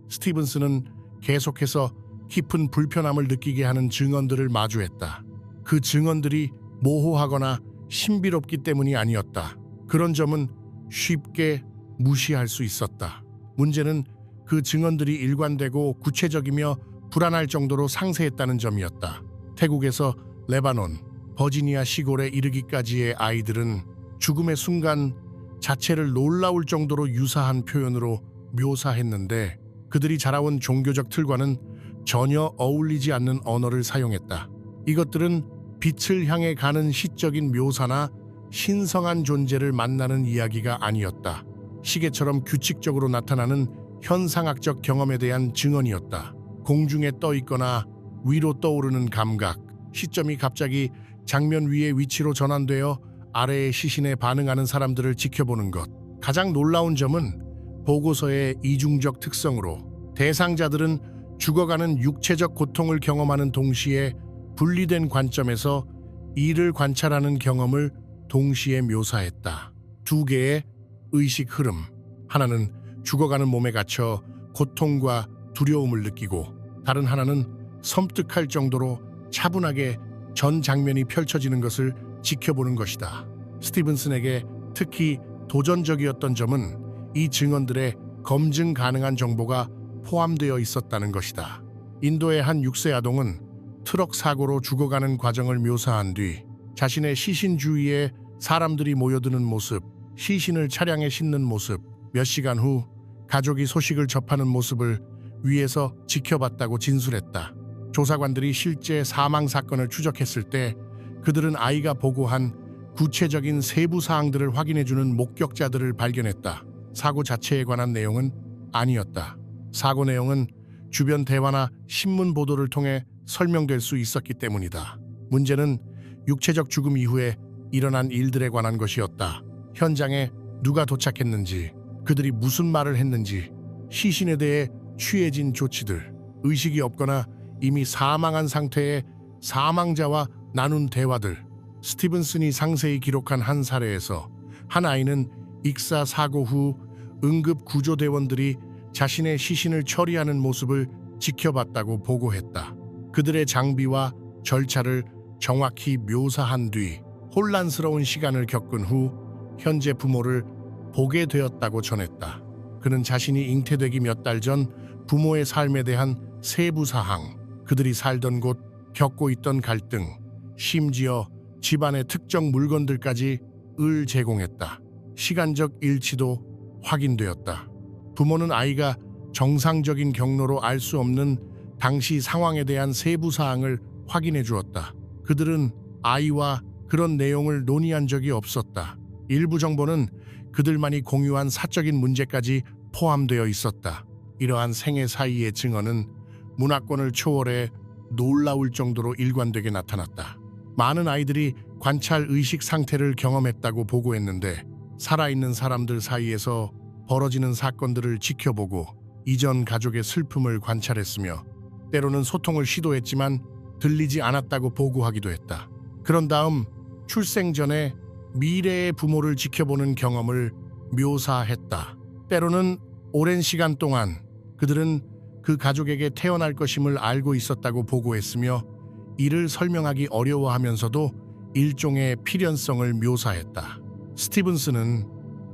스티븐슨은 계속해서 깊은 불편함을 느끼게 하는 증언들을 마주했다. 그 증언들이 모호하거나 신비롭기 때문이 아니었다. 그런 점은 쉽게 무시할 수 있었다. 문제는 그 증언들이 일관되고 구체적이며 불안할 정도로 상세했다는 점이었다. 태국에서 레바논, 버지니아 시골에 이르기까지의 아이들은 죽음의 순간 자체를 놀라울 정도로 유사한 표현으로 묘사했는데, 그들이 자라온 종교적 틀과는 전혀 어울리지 않는 언어를 사용했다. 이것들은 빛을 향해 가는 시적인 묘사나 신성한 존재를 만나는 이야기가 아니었다. 시계처럼 규칙적으로 나타나는 현상학적 경험에 대한 증언이었다. 공중에 떠 있거나 위로 떠오르는 감각, 시점이 갑자기 장면 위의 위치로 전환되어 아래의 시신에 반응하는 사람들을 지켜보는 것. 가장 놀라운 점은 보고서의 이중적 특성으로 대상자들은 죽어가는 육체적 고통을 경험하는 동시에 분리된 관점에서 이를 관찰하는 경험을 동시에 묘사했다. 두 개의 의식 흐름. 하나는 죽어가는 몸에 갇혀 고통과 두려움을 느끼고 다른 하나는 섬뜩할 정도로 차분하게 전 장면이 펼쳐지는 것을 지켜보는 것이다. 스티븐슨에게 특히 도전적이었던 점은 이 증언들의 검증 가능한 정보가 포함되어 있었다는 것이다. 인도의 한 6세 아동은 트럭 사고로 죽어가는 과정을 묘사한 뒤 자신의 시신 주위에 사람들이 모여드는 모습, 시신을 차량에 싣는 모습, 몇 시간 후 가족이 소식을 접하는 모습을 위에서 지켜봤다고 진술했다. 조사관들이 실제 사망 사건을 추적했을 때 그들은 아이가 보고한 구체적인 세부 사항들을 확인해주는 목격자들을 발견했다. 사고 자체에 관한 내용은 아니었다. 사고 내용은 주변 대화나 신문 보도를 통해 설명될 수 있었기 때문이다. 문제는 육체적 죽음 이후에 일어난 일들에 관한 것이었다. 현장에 누가 도착했는지, 그들이 무슨 말을 했는지, 시신에 대해 취해진 조치들, 의식이 없거나 이미 사망한 상태의 사망자와 나눈 대화들. 스티븐슨이 상세히 기록한 한 사례에서 한 아이는 익사 사고 후 응급 구조대원들이 자신의 시신을 처리하는 모습을 지켜봤다고 보고했다. 그들의 장비와 절차를 정확히 묘사한 뒤 혼란스러운 시간을 겪은 후 현재 부모를 보게 되었다고 전했다. 그는 자신이 잉태되기 몇 달 전 부모의 삶에 대한 세부 사항, 그들이 살던 곳, 겪고 있던 갈등, 심지어 집안의 특정 물건들까지 을 제공했다. 시간적 일치도 확인되었다. 부모는 아이가 정상적인 경로로 알 수 없는 당시 상황에 대한 세부 사항을 확인해 주었다. 그들은 아이와 그런 내용을 논의한 적이 없었다. 일부 정보는 그들만이 공유한 사적인 문제까지 포함되어 있었다. 이러한 생애 사이의 증언은 문화권을 초월해 놀라울 정도로 일관되게 나타났다. 많은 아이들이 관찰 의식 상태를 경험했다고 보고했는데 살아있는 사람들 사이에서 벌어지는 사건들을 지켜보고 이전 가족의 슬픔을 관찰했으며 때로는 소통을 시도했지만 들리지 않았다고 보고하기도 했다. 그런 다음 출생 전에 미래의 부모를 지켜보는 경험을 묘사했다. 때로는 오랜 시간 동안 그들은 그 가족에게 태어날 것임을 알고 있었다고 보고했으며 이를 설명하기 어려워하면서도 일종의 필연성을 묘사했다. 스티븐슨은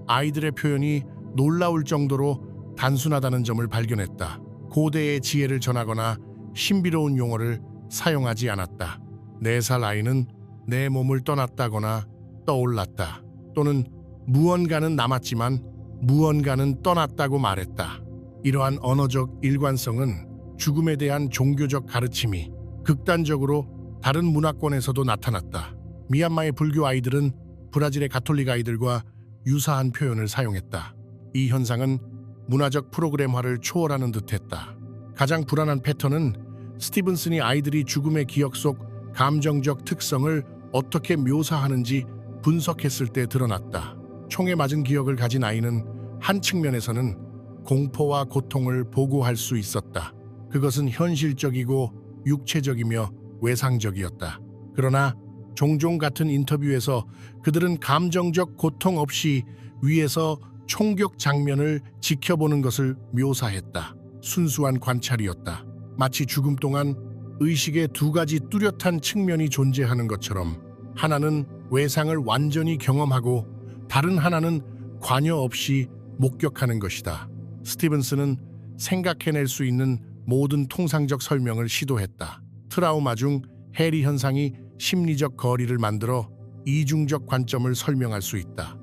아이들의 표현이 놀라울 정도로 단순하다는 점을 발견했다. 고대의 지혜를 전하거나 신비로운 용어를 사용하지 않았다. 4살 아이는 내 몸을 떠났다거나 떠올랐다. 또는 무언가는 남았지만 무언가는 떠났다고 말했다. 이러한 언어적 일관성은 죽음에 대한 종교적 가르침이 극단적으로 다른 문화권에서도 나타났다. 미얀마의 불교 아이들은 브라질의 가톨릭 아이들과 유사한 표현을 사용했다. 이 현상은 문화적 프로그램화를 초월하는 듯했다. 가장 불안한 패턴은 스티븐슨이 아이들이 죽음의 기억 속 감정적 특성을 어떻게 묘사하는지 분석했을 때 드러났다. 총에 맞은 기억을 가진 아이는 한 측면에서는 공포와 고통을 보고할 수 있었다. 그것은 현실적이고 육체적이며 외상적이었다. 그러나 종종 같은 인터뷰에서 그들은 감정적 고통 없이 위에서 총격 장면을 지켜보는 것을 묘사했다. 순수한 관찰이었다. 마치 죽음 동안 의식의 2가지 뚜렷한 측면이 존재하는 것처럼 하나는 외상을 완전히 경험하고 다른 하나는 관여 없이 목격하는 것이다. 스티븐슨은 생각해낼 수 있는 모든 통상적 설명을 시도했다. 트라우마 중 해리 현상이 심리적 거리를 만들어 이중적 관점을 설명할 수 있다.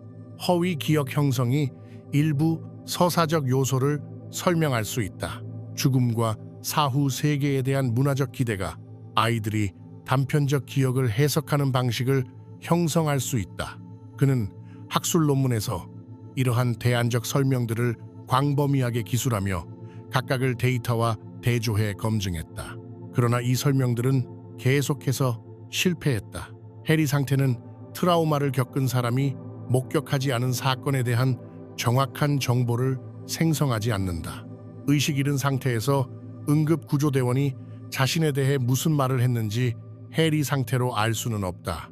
허위 기억 형성이 일부 서사적 요소를 설명할 수 있다. 죽음과 사후 세계에 대한 문화적 기대가 아이들이 단편적 기억을 해석하는 방식을 형성할 수 있다. 그는 학술 논문에서 이러한 대안적 설명들을 광범위하게 기술하며 각각을 데이터와 대조해 검증했다. 그러나 이 설명들은 계속해서 실패했다. 해리 상태는 트라우마를 겪은 사람이 목격하지 않은 사건에 대한 정확한 정보를 생성하지 않는다. 의식 잃은 상태에서 응급구조대원이 자신에 대해 무슨 말을 했는지 해리 상태로 알 수는 없다.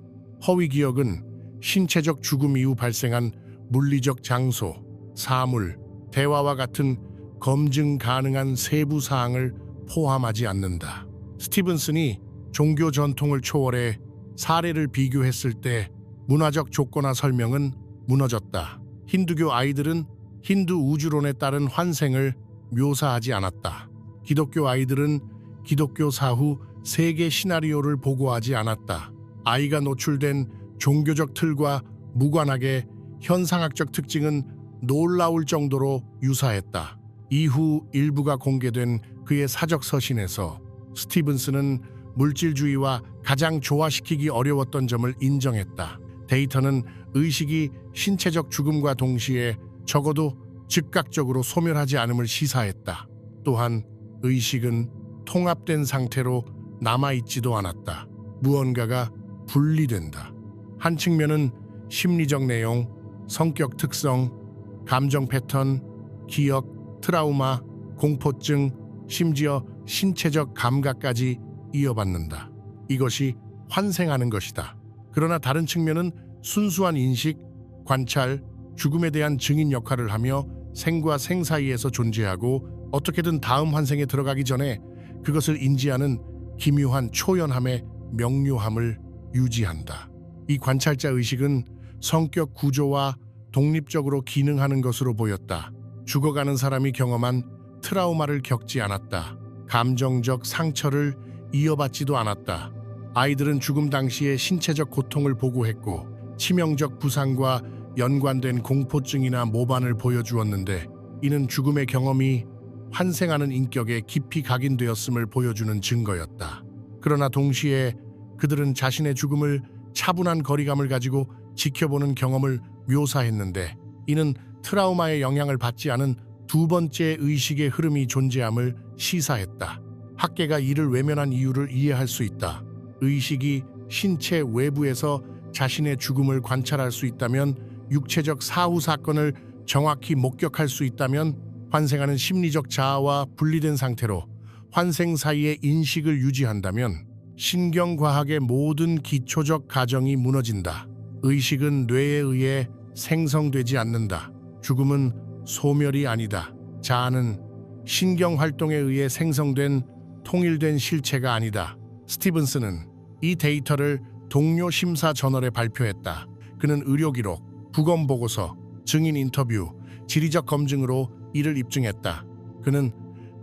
허위 기억은 신체적 죽음 이후 발생한 물리적 장소, 사물, 대화와 같은 검증 가능한 세부 사항을 포함하지 않는다. 스티븐슨이 종교 전통을 초월해 사례를 비교했을 때 문화적 조건화 설명은 무너졌다. 힌두교 아이들은 힌두 우주론에 따른 환생을 묘사하지 않았다. 기독교 아이들은 기독교 사후 세계 시나리오를 보고하지 않았다. 아이가 노출된 종교적 틀과 무관하게 현상학적 특징은 놀라울 정도로 유사했다. 이후 일부가 공개된 그의 사적 서신에서 스티븐슨은 물질주의와 가장 조화시키기 어려웠던 점을 인정했다. 데이터는 의식이 신체적 죽음과 동시에 적어도 즉각적으로 소멸하지 않음을 시사했다. 또한 의식은 통합된 상태로 남아있지도 않았다. 무언가가 분리된다. 한 측면은 심리적 내용, 성격 특성, 감정 패턴, 기억, 트라우마, 공포증, 심지어 신체적 감각까지 이어받는다. 이것이 환생하는 것이다. 그러나 다른 측면은 순수한 인식, 관찰, 죽음에 대한 증인 역할을 하며 생과 생 사이에서 존재하고 어떻게든 다음 환생에 들어가기 전에 그것을 인지하는 기묘한 초연함의 명료함을 유지한다. 이 관찰자 의식은 성격 구조와 독립적으로 기능하는 것으로 보였다. 죽어가는 사람이 경험한 트라우마를 겪지 않았다. 감정적 상처를 이어받지도 않았다. 아이들은 죽음 당시의 신체적 고통을 보고했고 치명적 부상과 연관된 공포증이나 모반을 보여주었는데 이는 죽음의 경험이 환생하는 인격에 깊이 각인되었음을 보여주는 증거였다. 그러나 동시에 그들은 자신의 죽음을 차분한 거리감을 가지고 지켜보는 경험을 묘사했는데 이는 트라우마의 영향을 받지 않은 두 번째 의식의 흐름이 존재함을 시사했다. 학계가 이를 외면한 이유를 이해할 수 있다. 의식이 신체 외부에서 자신의 죽음을 관찰할 수 있다면, 육체적 사후 사건을 정확히 목격할 수 있다면, 환생하는 심리적 자아와 분리된 상태로 환생 사이의 인식을 유지한다면 신경과학의 모든 기초적 가정이 무너진다. 의식은 뇌에 의해 생성되지 않는다. 죽음은 소멸이 아니다. 자아는 신경활동에 의해 생성된 통일된 실체가 아니다. 스티븐슨은 이 데이터를 동료 심사 저널에 발표했다. 그는 의료기록, 부검보고서, 증인 인터뷰, 지리적 검증으로 이를 입증했다. 그는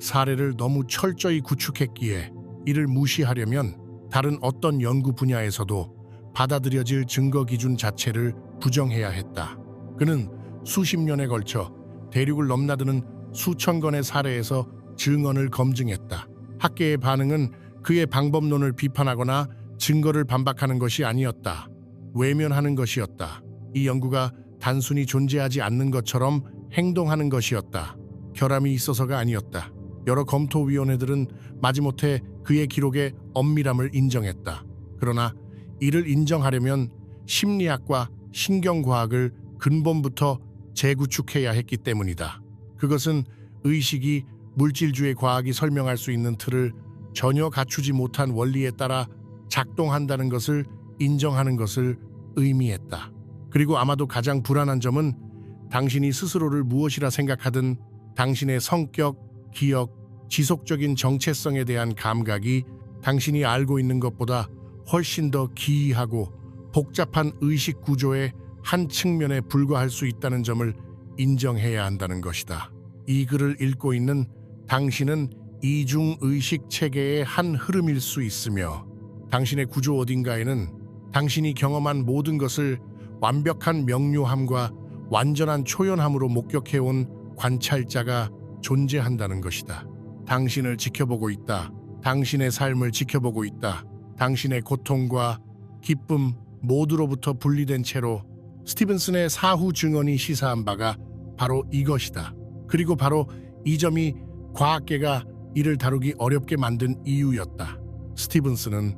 사례를 너무 철저히 구축했기에 이를 무시하려면 다른 어떤 연구 분야에서도 받아들여질 증거 기준 자체를 부정해야 했다. 그는 수십 년에 걸쳐 대륙을 넘나드는 수천 건의 사례에서 증언을 검증했다. 학계의 반응은 그의 방법론을 비판하거나 증거를 반박하는 것이 아니었다. 외면하는 것이었다. 이 연구가 단순히 존재하지 않는 것처럼 행동하는 것이었다. 결함이 있어서가 아니었다. 여러 검토위원회들은 마지못해 그의 기록의 엄밀함을 인정했다. 그러나 이를 인정하려면 심리학과 신경과학을 근본부터 재구축해야 했기 때문이다. 그것은 의식이 물질주의 과학이 설명할 수 있는 틀을 전혀 갖추지 못한 원리에 따라 작동한다는 것을 인정하는 것을 의미했다. 그리고 아마도 가장 불안한 점은 당신이 스스로를 무엇이라 생각하든 당신의 성격, 기억, 지속적인 정체성에 대한 감각이 당신이 알고 있는 것보다 훨씬 더 기이하고 복잡한 의식 구조의 한 측면에 불과할 수 있다는 점을 인정해야 한다는 것이다. 이 글을 읽고 있는 당신은 이중의식 체계의 한 흐름일 수 있으며 당신의 구조 어딘가에는 당신이 경험한 모든 것을 완벽한 명료함과 완전한 초연함으로 목격해온 관찰자가 존재한다는 것이다. 당신을 지켜보고 있다. 당신의 삶을 지켜보고 있다. 당신의 고통과 기쁨 모두로부터 분리된 채로 스티븐슨의 사후 증언이 시사한 바가 바로 이것이다. 그리고 바로 이 점이 과학계가 이를 다루기 어렵게 만든 이유였다. 스티븐슨은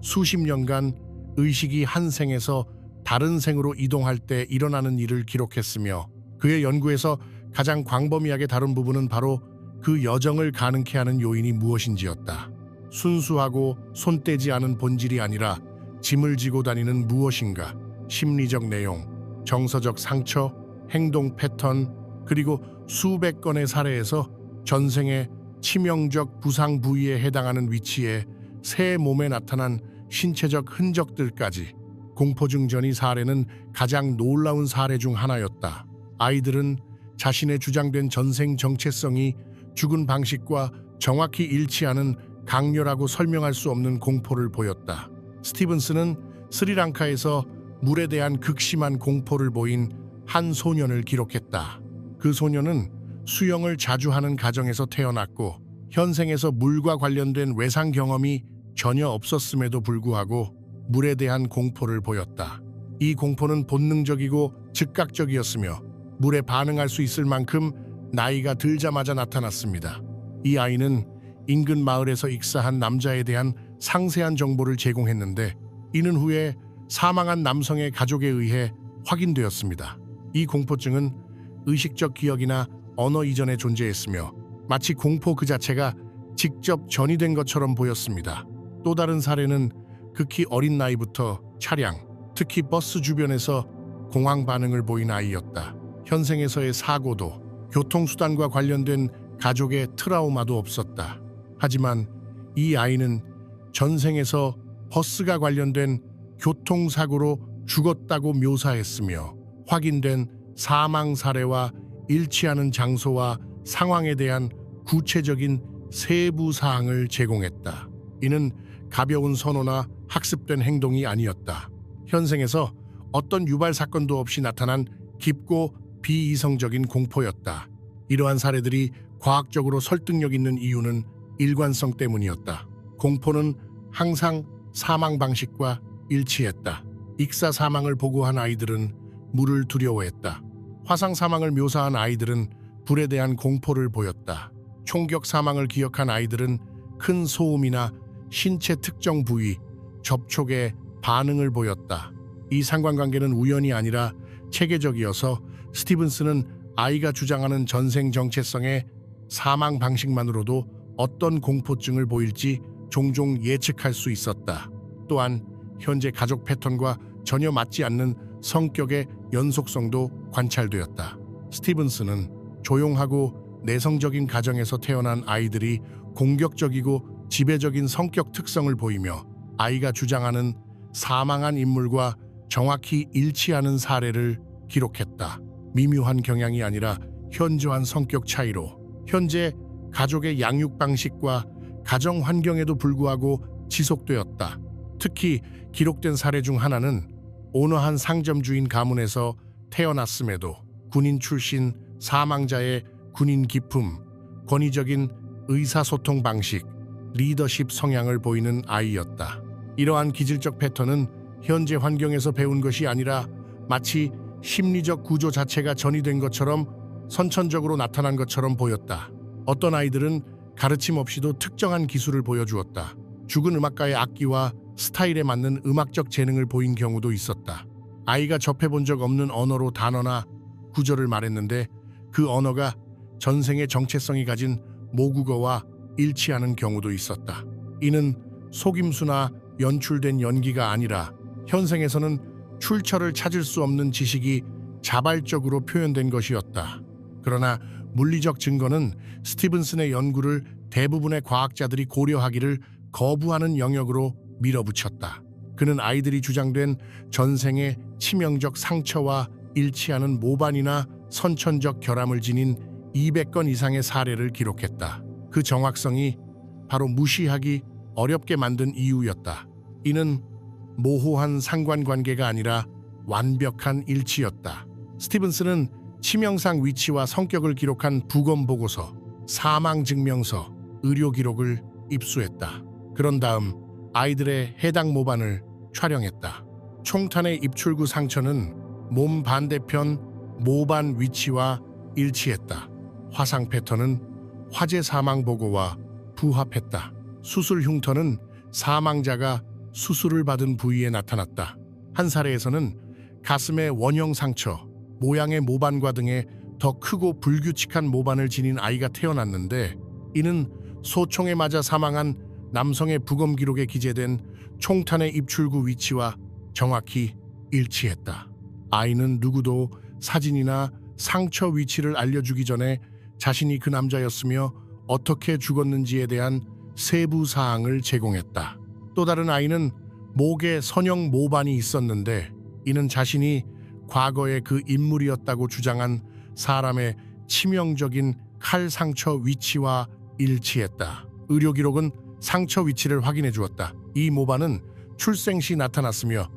수십 년간 의식이 한 생에서 다른 생으로 이동할 때 일어나는 일을 기록했으며 그의 연구에서 가장 광범위하게 다룬 부분은 바로 그 여정을 가능케 하는 요인이 무엇인지였다. 순수하고 손떼지 않은 본질이 아니라 짐을 지고 다니는 무엇인가, 심리적 내용, 정서적 상처, 행동 패턴, 그리고 수백 건의 사례에서 전생의 치명적 부상 부위에 해당하는 위치에 새 몸에 나타난 신체적 흔적들까지. 공포증 전이 사례는 가장 놀라운 사례 중 하나였다. 아이들은 자신의 주장된 전생 정체성이 죽은 방식과 정확히 일치하는 강렬하고 설명할 수 없는 공포를 보였다. 스티븐스는 스리랑카에서 물에 대한 극심한 공포를 보인 한 소년을 기록했다. 그 소년은 수영을 자주 하는 가정에서 태어났고 현생에서 물과 관련된 외상 경험이 전혀 없었음에도 불구하고 물에 대한 공포를 보였다. 이 공포는 본능적이고 즉각적이었으며 물에 반응할 수 있을 만큼 나이가 들자마자 나타났습니다. 이 아이는 인근 마을에서 익사한 남자에 대한 상세한 정보를 제공했는데 이는 후에 사망한 남성의 가족에 의해 확인되었습니다. 이 공포증은 의식적 기억이나 언어 이전에 존재했으며 마치 공포 그 자체가 직접 전이된 것처럼 보였습니다. 또 다른 사례는 극히 어린 나이부터 차량, 특히 버스 주변에서 공황 반응을 보인 아이였다. 현생에서의 사고도 교통수단과 관련된 가족의 트라우마도 없었다. 하지만 이 아이는 전생에서 버스가 관련된 교통사고로 죽었다고 묘사했으며 확인된 사망 사례와 일치하는 장소와 상황에 대한 구체적인 세부 사항을 제공했다. 이는 가벼운 선호나 학습된 행동이 아니었다. 현생에서 어떤 유발 사건도 없이 나타난 깊고 비이성적인 공포였다. 이러한 사례들이 과학적으로 설득력 있는 이유는 일관성 때문이었다. 공포는 항상 사망 방식과 일치했다. 익사 사망을 보고한 아이들은 물을 두려워했다. 화상 사망을 묘사한 아이들은 불에 대한 공포를 보였다. 총격 사망을 기억한 아이들은 큰 소음이나 신체 특정 부위, 접촉에 반응을 보였다. 이 상관관계는 우연이 아니라 체계적이어서 스티븐스는 아이가 주장하는 전생 정체성의 사망 방식만으로도 어떤 공포증을 보일지 종종 예측할 수 있었다. 또한 현재 가족 패턴과 전혀 맞지 않는 성격의 연속성도 관찰되었다. 스티븐스는 조용하고 내성적인 가정에서 태어난 아이들이 공격적이고 지배적인 성격 특성을 보이며 아이가 주장하는 사망한 인물과 정확히 일치하는 사례를 기록했다. 미묘한 경향이 아니라 현저한 성격 차이로 현재 가족의 양육 방식과 가정 환경에도 불구하고 지속되었다. 특히 기록된 사례 중 하나는 온화한 상점주인 가문에서 태어났음에도 군인 출신 사망자의 군인 기품, 권위적인 의사소통 방식, 리더십 성향을 보이는 아이였다. 이러한 기질적 패턴은 현재 환경에서 배운 것이 아니라 마치 심리적 구조 자체가 전이된 것처럼 선천적으로 나타난 것처럼 보였다. 어떤 아이들은 가르침 없이도 특정한 기술을 보여주었다. 죽은 음악가의 악기와 스타일에 맞는 음악적 재능을 보인 경우도 있었다. 아이가 접해본 적 없는 언어로 단어나 구절을 말했는데 그 언어가 전생의 정체성이 가진 모국어와 일치하는 경우도 있었다. 이는 속임수나 연출된 연기가 아니라 현생에서는 출처를 찾을 수 없는 지식이 자발적으로 표현된 것이었다. 그러나 물리적 증거는 스티븐슨의 연구를 대부분의 과학자들이 고려하기를 거부하는 영역으로 밀어붙였다. 그는 아이들이 주장된 전생의 치명적 상처와 일치하는 모반이나 선천적 결함을 지닌 200건 이상의 사례를 기록했다. 그 정확성이 바로 무시하기 어렵게 만든 이유였다. 이는 모호한 상관관계가 아니라 완벽한 일치였다. 스티븐슨은 치명상 위치와 성격을 기록한 부검보고서, 사망증명서, 의료기록을 입수했다. 그런 다음 아이들의 해당 모반을 촬영했다. 총탄의 입출구 상처는 몸 반대편 모반 위치와 일치했다. 화상 패턴은 화재 사망 보고와 부합했다. 수술 흉터는 사망자가 수술을 받은 부위에 나타났다. 한 사례에서는 가슴의 원형 상처, 모양의 모반과 등의 더 크고 불규칙한 모반을 지닌 아이가 태어났는데 이는 소총에 맞아 사망한 남성의 부검 기록에 기재된 총탄의 입출구 위치와 정확히 일치했다. 아이는 누구도 사진이나 상처 위치를 알려주기 전에 자신이 그 남자였으며 어떻게 죽었는지에 대한 세부 사항을 제공했다. 또 다른 아이는 목에 선형 모반이 있었는데 이는 자신이 과거에 그 인물이었다고 주장한 사람의 치명적인 칼 상처 위치와 일치했다. 의료 기록은 상처 위치를 확인해 주었다. 이 모반은 출생 시 나타났으며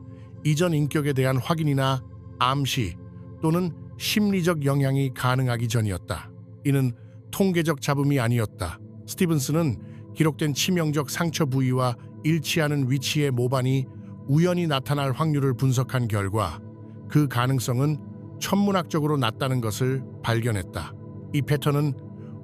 이전 인격에 대한 확인이나 암시 또는 심리적 영향이 가능하기 전이었다. 이는 통계적 잡음이 아니었다. 스티븐스는 기록된 치명적 상처 부위와 일치하는 위치의 모반이 우연히 나타날 확률을 분석한 결과 그 가능성은 천문학적으로 낮다는 것을 발견했다. 이 패턴은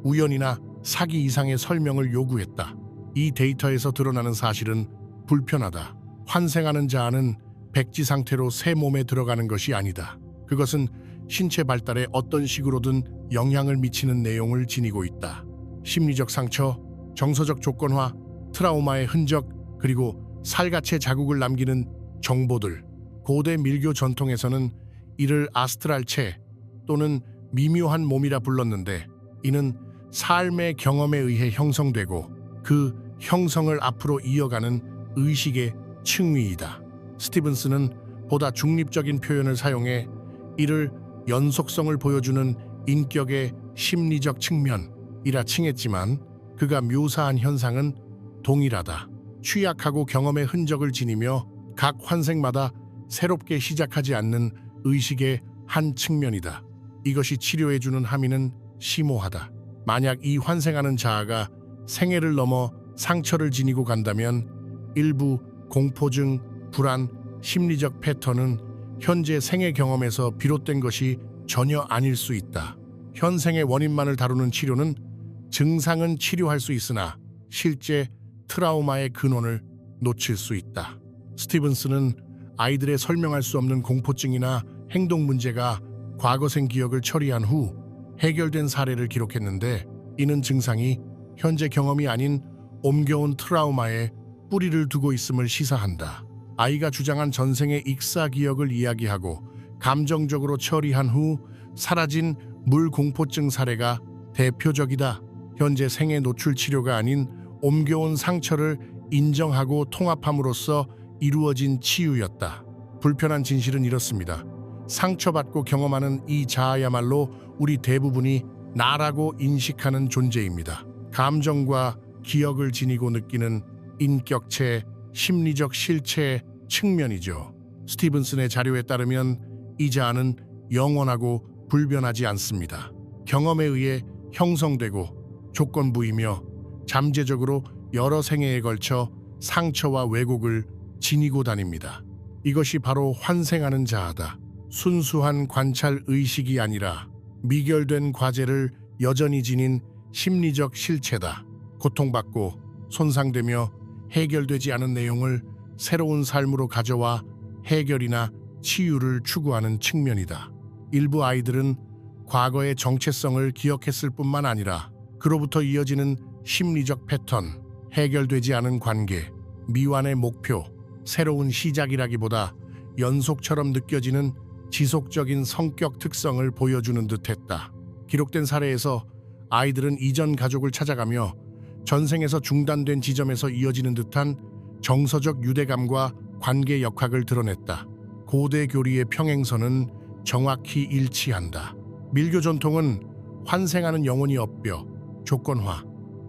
우연이나 사기 이상의 설명을 요구했다. 이 데이터에서 드러나는 사실은 불편하다. 환생하는 자아는 백지 상태로 새 몸에 들어가는 것이 아니다. 그것은 신체 발달에 어떤 식으로든 영향을 미치는 내용을 지니고 있다. 심리적 상처, 정서적 조건화, 트라우마의 흔적, 그리고 살갗의 자국을 남기는 정보들. 고대 밀교 전통에서는 이를 아스트랄체 또는 미묘한 몸이라 불렀는데 이는 삶의 경험에 의해 형성되고 그 형성을 앞으로 이어가는 의식의 층위이다. 스티븐스는 보다 중립적인 표현을 사용해 이를 연속성을 보여주는 인격의 심리적 측면이라 칭했지만 그가 묘사한 현상은 동일하다. 취약하고 경험의 흔적을 지니며 각 환생마다 새롭게 시작하지 않는 의식의 한 측면이다. 이것이 치료해주는 함의는 심오하다. 만약 이 환생하는 자아가 생애를 넘어 상처를 지니고 간다면 일부 공포증, 불안, 심리적 패턴은 현재 생애 경험에서 비롯된 것이 전혀 아닐 수 있다. 현생의 원인만을 다루는 치료는 증상은 치료할 수 있으나 실제 트라우마의 근원을 놓칠 수 있다. 스티븐스는 아이들의 설명할 수 없는 공포증이나 행동 문제가 과거생 기억을 처리한 후 해결된 사례를 기록했는데 이는 증상이 현재 경험이 아닌 옮겨온 트라우마에 뿌리를 두고 있음을 시사한다. 아이가 주장한 전생의 익사 기억을 이야기하고 감정적으로 처리한 후 사라진 물공포증 사례가 대표적이다. 현재 생애 노출 치료가 아닌 옮겨온 상처를 인정하고 통합함으로써 이루어진 치유였다. 불편한 진실은 이렇습니다. 상처받고 경험하는 이 자아야말로 우리 대부분이 나라고 인식하는 존재입니다. 감정과 기억을 지니고 느끼는 인격체, 심리적 실체의 측면이죠. 스티븐슨의 자료에 따르면 이 자아는 영원하고 불변하지 않습니다. 경험에 의해 형성되고 조건부이며 잠재적으로 여러 생애에 걸쳐 상처와 왜곡을 지니고 다닙니다. 이것이 바로 환생하는 자아다. 순수한 관찰 의식이 아니라 미결된 과제를 여전히 지닌 심리적 실체다. 고통받고 손상되며 해결되지 않은 내용을 새로운 삶으로 가져와 해결이나 치유를 추구하는 측면이다. 일부 아이들은 과거의 정체성을 기억했을 뿐만 아니라 그로부터 이어지는 심리적 패턴, 해결되지 않은 관계, 미완의 목표, 새로운 시작이라기보다 연속처럼 느껴지는 지속적인 성격 특성을 보여주는 듯했다. 기록된 사례에서 아이들은 이전 가족을 찾아가며 전생에서 중단된 지점에서 이어지는 듯한 정서적 유대감과 관계 역학을 드러냈다. 고대 교리의 평행선은 정확히 일치한다. 밀교 전통은 환생하는 영혼이 업뼈, 조건화,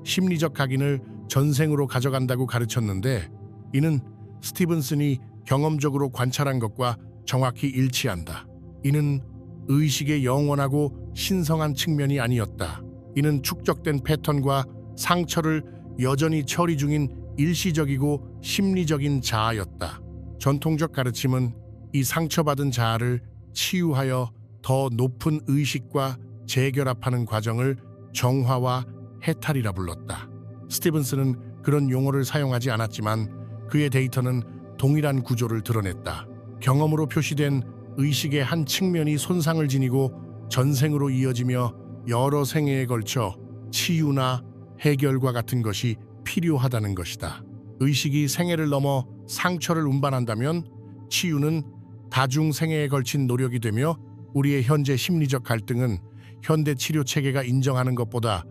심리적 각인을 전생으로 가져간다고 가르쳤는데 이는 스티븐슨이 경험적으로 관찰한 것과 정확히 일치한다. 이는 의식의 영원하고 신성한 측면이 아니었다. 이는 축적된 패턴과 상처를 여전히 처리 중인 일시적이고 심리적인 자아였다. 전통적 가르침은 이 상처받은 자아를 치유하여 더 높은 의식과 재결합하는 과정을 정화와 해탈이라 불렀다. 스티븐슨은 그런 용어를 사용하지 않았지만 그의 데이터는 동일한 구조를 드러냈다. 경험으로 표시된 의식의 한 측면이 손상을 지니고 전생으로 이어지며 여러 생애에 걸쳐 치유나 해결과 같은 것이 필요하다는 것이다. 의식이 생애를 넘어 상처를 운반한다면 치유는 다중 생애에 걸친 노력이 되며 우리의 현재 심리적 갈등은 현대 치료 체계가 인정하는 것보다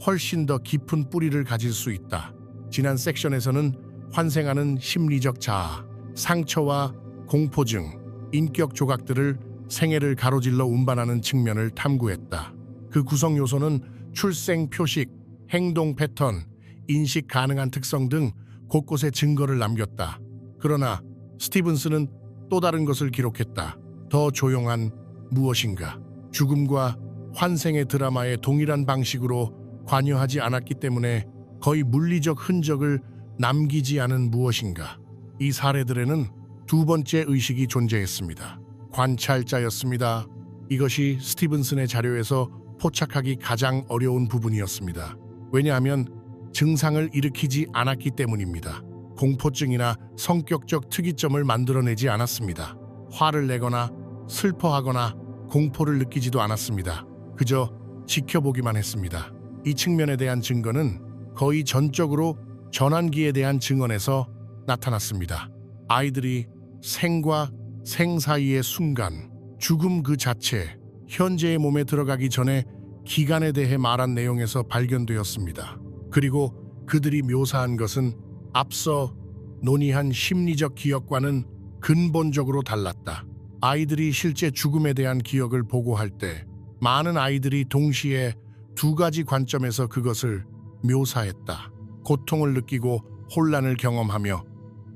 훨씬 더 깊은 뿌리를 가질 수 있다. 지난 섹션에서는 환생하는 심리적 자아, 상처와 공포증, 인격 조각들을 생애를 가로질러 운반하는 측면을 탐구했다. 그 구성 요소는 출생 표식, 행동 패턴, 인식 가능한 특성 등 곳곳에 증거를 남겼다. 그러나 스티븐스는 또 다른 것을 기록했다. 더 조용한 무엇인가. 죽음과 환생의 드라마에 동일한 방식으로 관여하지 않았기 때문에 거의 물리적 흔적을 남기지 않은 무엇인가. 이 사례들에는 두 번째 의식이 존재했습니다. 관찰자였습니다. 이것이 스티븐슨의 자료에서 포착하기 가장 어려운 부분이었습니다. 왜냐하면 증상을 일으키지 않았기 때문입니다. 공포증이나 성격적 특이점을 만들어내지 않았습니다. 화를 내거나 슬퍼하거나 공포를 느끼지도 않았습니다. 그저 지켜보기만 했습니다. 이 측면에 대한 증거는 거의 전적으로 전환기에 대한 증언에서 나타났습니다. 아이들이 생과 생 사이의 순간, 죽음 그 자체, 현재의 몸에 들어가기 전에 기간에 대해 말한 내용에서 발견되었습니다. 그리고 그들이 묘사한 것은 앞서 논의한 심리적 기억과는 근본적으로 달랐다. 아이들이 실제 죽음에 대한 기억을 보고할 때 많은 아이들이 동시에 두 가지 관점에서 그것을 묘사했다. 고통을 느끼고 혼란을 경험하며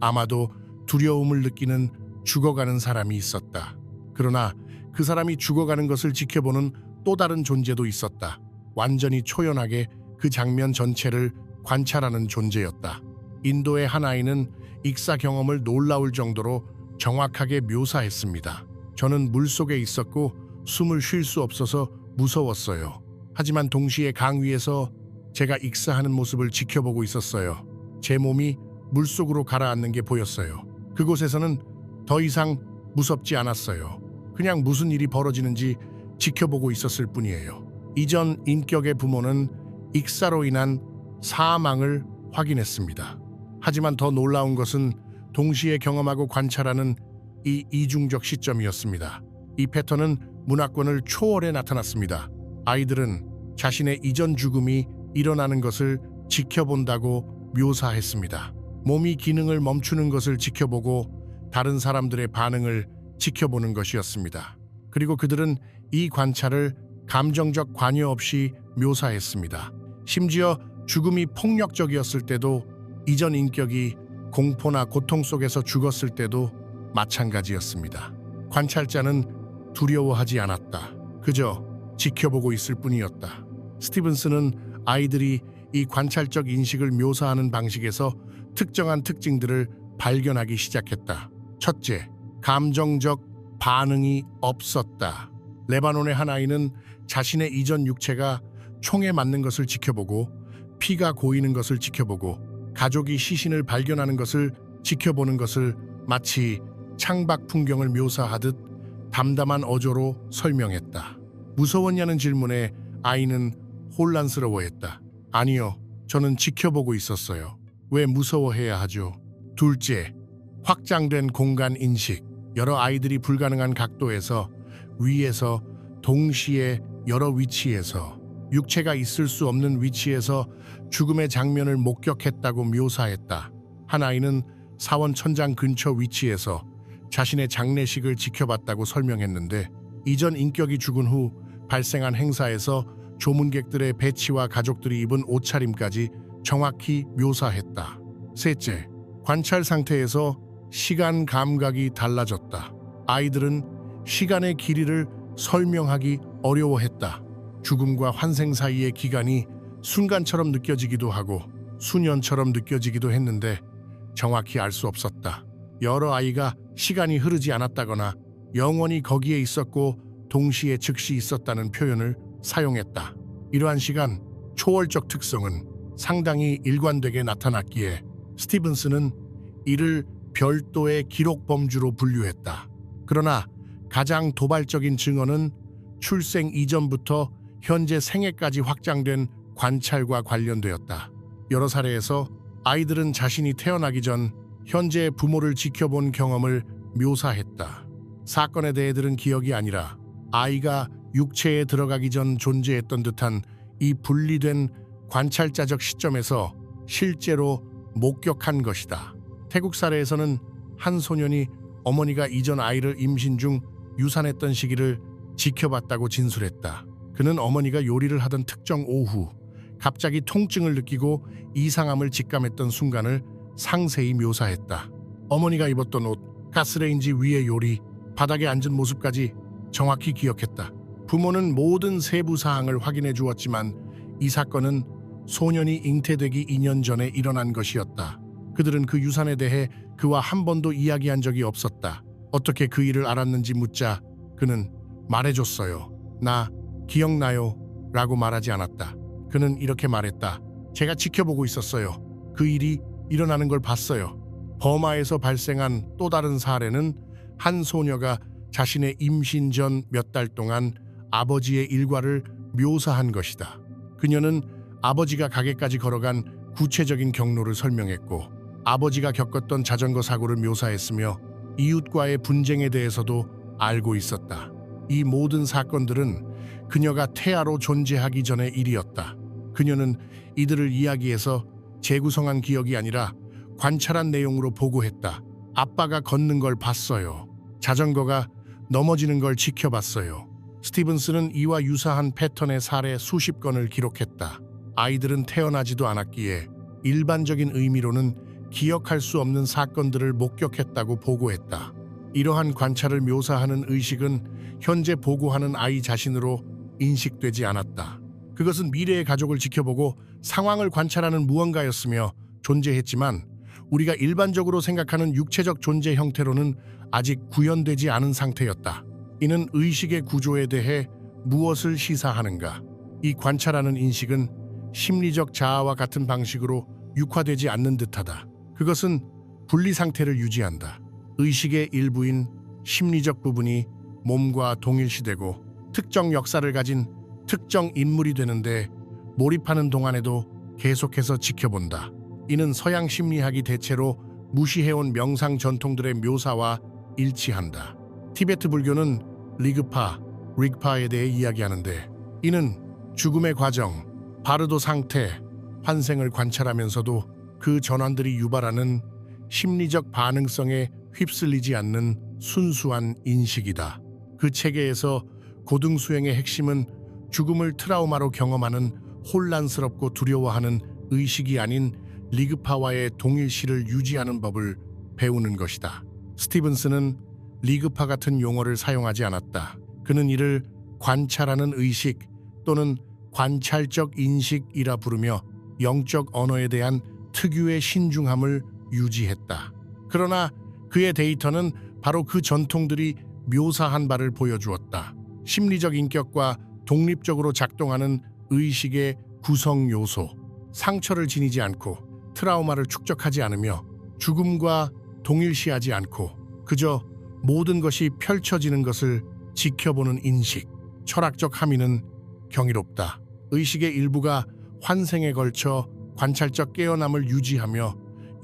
아마도 두려움을 느끼는 죽어가는 사람이 있었다. 그러나 그 사람이 죽어가는 것을 지켜보는 또 다른 존재도 있었다. 완전히 초연하게 그 장면 전체를 관찰하는 존재였다. 인도의 한 아이는 익사 경험을 놀라울 정도로 정확하게 묘사했습니다. 저는 물속에 있었고 숨을 쉴 수 없어서 무서웠어요. 하지만 동시에 강 위에서 제가 익사하는 모습을 지켜보고 있었어요. 제 몸이 물속으로 가라앉는 게 보였어요. 그곳에서는 더 이상 무섭지 않았어요. 그냥 무슨 일이 벌어지는지 지켜보고 있었을 뿐이에요. 이전 인격의 부모는 익사로 인한 사망을 확인했습니다. 하지만 더 놀라운 것은 동시에 경험하고 관찰하는 이 이중적 시점이었습니다. 이 패턴은 문화권을 초월해 나타났습니다. 아이들은 자신의 이전 죽음이 일어나는 것을 지켜본다고 묘사했습니다. 몸이 기능을 멈추는 것을 지켜보고 다른 사람들의 반응을 지켜보는 것이었습니다. 그리고 그들은 이 관찰을 감정적 관여 없이 묘사했습니다. 심지어 죽음이 폭력적이었을 때도 이전 인격이 공포나 고통 속에서 죽었을 때도 마찬가지였습니다. 관찰자는 두려워하지 않았다. 그저 지켜보고 있을 뿐이었다. 스티븐스는 아이들이 이 관찰적 인식을 묘사하는 방식에서 특정한 특징들을 발견하기 시작했다. 첫째, 감정적 반응이 없었다. 레바논의 한 아이는 자신의 이전 육체가 총에 맞는 것을 지켜보고 피가 고이는 것을 지켜보고 가족이 시신을 발견하는 것을 지켜보는 것을 마치 창밖 풍경을 묘사하듯 담담한 어조로 설명했다. 무서웠냐는 질문에 아이는 혼란스러워했다. 아니요, 저는 지켜보고 있었어요. 왜 무서워해야 하죠? 둘째, 확장된 공간 인식. 여러 아이들이 불가능한 각도에서 위에서 동시에 여러 위치에서 육체가 있을 수 없는 위치에서 죽음의 장면을 목격했다고 묘사했다. 한 아이는 사원 천장 근처 위치에서 자신의 장례식을 지켜봤다고 설명했는데 이전 인격이 죽은 후 발생한 행사에서 조문객들의 배치와 가족들이 입은 옷차림까지 정확히 묘사했다. 셋째, 관찰 상태에서 시간 감각이 달라졌다. 아이들은 시간의 길이를 설명하기 어려워했다. 죽음과 환생 사이의 기간이 순간처럼 느껴지기도 하고 수년처럼 느껴지기도 했는데 정확히 알 수 없었다. 여러 아이가 시간이 흐르지 않았다거나 영원히 거기에 있었고 동시에 즉시 있었다는 표현을 사용했다. 이러한 시간 초월적 특성은 상당히 일관되게 나타났기에 스티븐스는 이를 별도의 기록 범주로 분류했다. 그러나 가장 도발적인 증언은 출생 이전부터 현재 생애까지 확장된 관찰과 관련되었다. 여러 사례에서 아이들은 자신이 태어나기 전 현재의 부모를 지켜본 경험을 묘사했다. 사건에 대해 들은 기억이 아니라 아이가 육체에 들어가기 전 존재했던 듯한 이 분리된 관찰자적 시점에서 실제로 목격한 것이다. 태국 사례에서는 한 소년이 어머니가 이전 아이를 임신 중 유산했던 시기를 지켜봤다고 진술했다. 그는 어머니가 요리를 하던 특정 오후 갑자기 통증을 느끼고 이상함을 직감했던 순간을 상세히 묘사했다. 어머니가 입었던 옷, 가스레인지 위의 요리, 바닥에 앉은 모습까지 정확히 기억했다. 부모는 모든 세부 사항을 확인해 주었지만 이 사건은 소년이 잉태되기 2년 전에 일어난 것이었다. 그들은 그 유산에 대해 그와 한 번도 이야기한 적이 없었다. 어떻게 그 일을 알았는지 묻자 그는 말해줬어요. 나 기억나요? 라고 말하지 않았다. 그는 이렇게 말했다. 제가 지켜보고 있었어요. 그 일이 일어나는 걸 봤어요. 버마에서 발생한 또 다른 사례는 한 소녀가 자신의 임신 전 몇 달 동안 아버지의 일과를 묘사한 것이다. 그녀는 아버지가 가게까지 걸어간 구체적인 경로를 설명했고 아버지가 겪었던 자전거 사고를 묘사했으며 이웃과의 분쟁에 대해서도 알고 있었다. 이 모든 사건들은 그녀가 태아로 존재하기 전의 일이었다. 그녀는 이들을 이야기해서 재구성한 기억이 아니라 관찰한 내용으로 보고했다. 아빠가 걷는 걸 봤어요. 자전거가 넘어지는 걸 지켜봤어요. 스티븐스는 이와 유사한 패턴의 사례 수십 건을 기록했다. 아이들은 태어나지도 않았기에 일반적인 의미로는 기억할 수 없는 사건들을 목격했다고 보고했다. 이러한 관찰을 묘사하는 의식은 현재 보고하는 아이 자신으로 인식되지 않았다. 그것은 미래의 가족을 지켜보고 상황을 관찰하는 무언가였으며 존재했지만 우리가 일반적으로 생각하는 육체적 존재 형태로는 아직 구현되지 않은 상태였다. 이는 의식의 구조에 대해 무엇을 시사하는가? 이 관찰하는 인식은 심리적 자아와 같은 방식으로 육화되지 않는 듯하다. 그것은 분리 상태를 유지한다. 의식의 일부인 심리적 부분이 몸과 동일시되고 특정 역사를 가진 특정 인물이 되는데 몰입하는 동안에도 계속해서 지켜본다. 이는 서양 심리학이 대체로 무시해온 명상 전통들의 묘사와 일치한다. 티베트 불교는 리그파, 릭파에 대해 이야기하는데 이는 죽음의 과정, 바르도 상태, 환생을 관찰하면서도 그 전환들이 유발하는 심리적 반응성에 휩쓸리지 않는 순수한 인식이다. 그 체계에서 고등수행의 핵심은 죽음을 트라우마로 경험하는 혼란스럽고 두려워하는 의식이 아닌 리그파와의 동일시를 유지하는 법을 배우는 것이다. 스티븐스는 리그파 같은 용어를 사용하지 않았다. 그는 이를 관찰하는 의식 또는 관찰적 인식이라 부르며 영적 언어에 대한 특유의 신중함을 유지했다. 그러나 그의 데이터는 바로 그 전통들이 묘사한 바를 보여주었다. 심리적 인격과 독립적으로 작동하는 의식의 구성 요소, 상처를 지니지 않고 트라우마를 축적하지 않으며 죽음과 동일시하지 않고 그저 모든 것이 펼쳐지는 것을 지켜보는 인식. 철학적 함의는 경이롭다. 의식의 일부가 환생에 걸쳐 관찰적 깨어남을 유지하며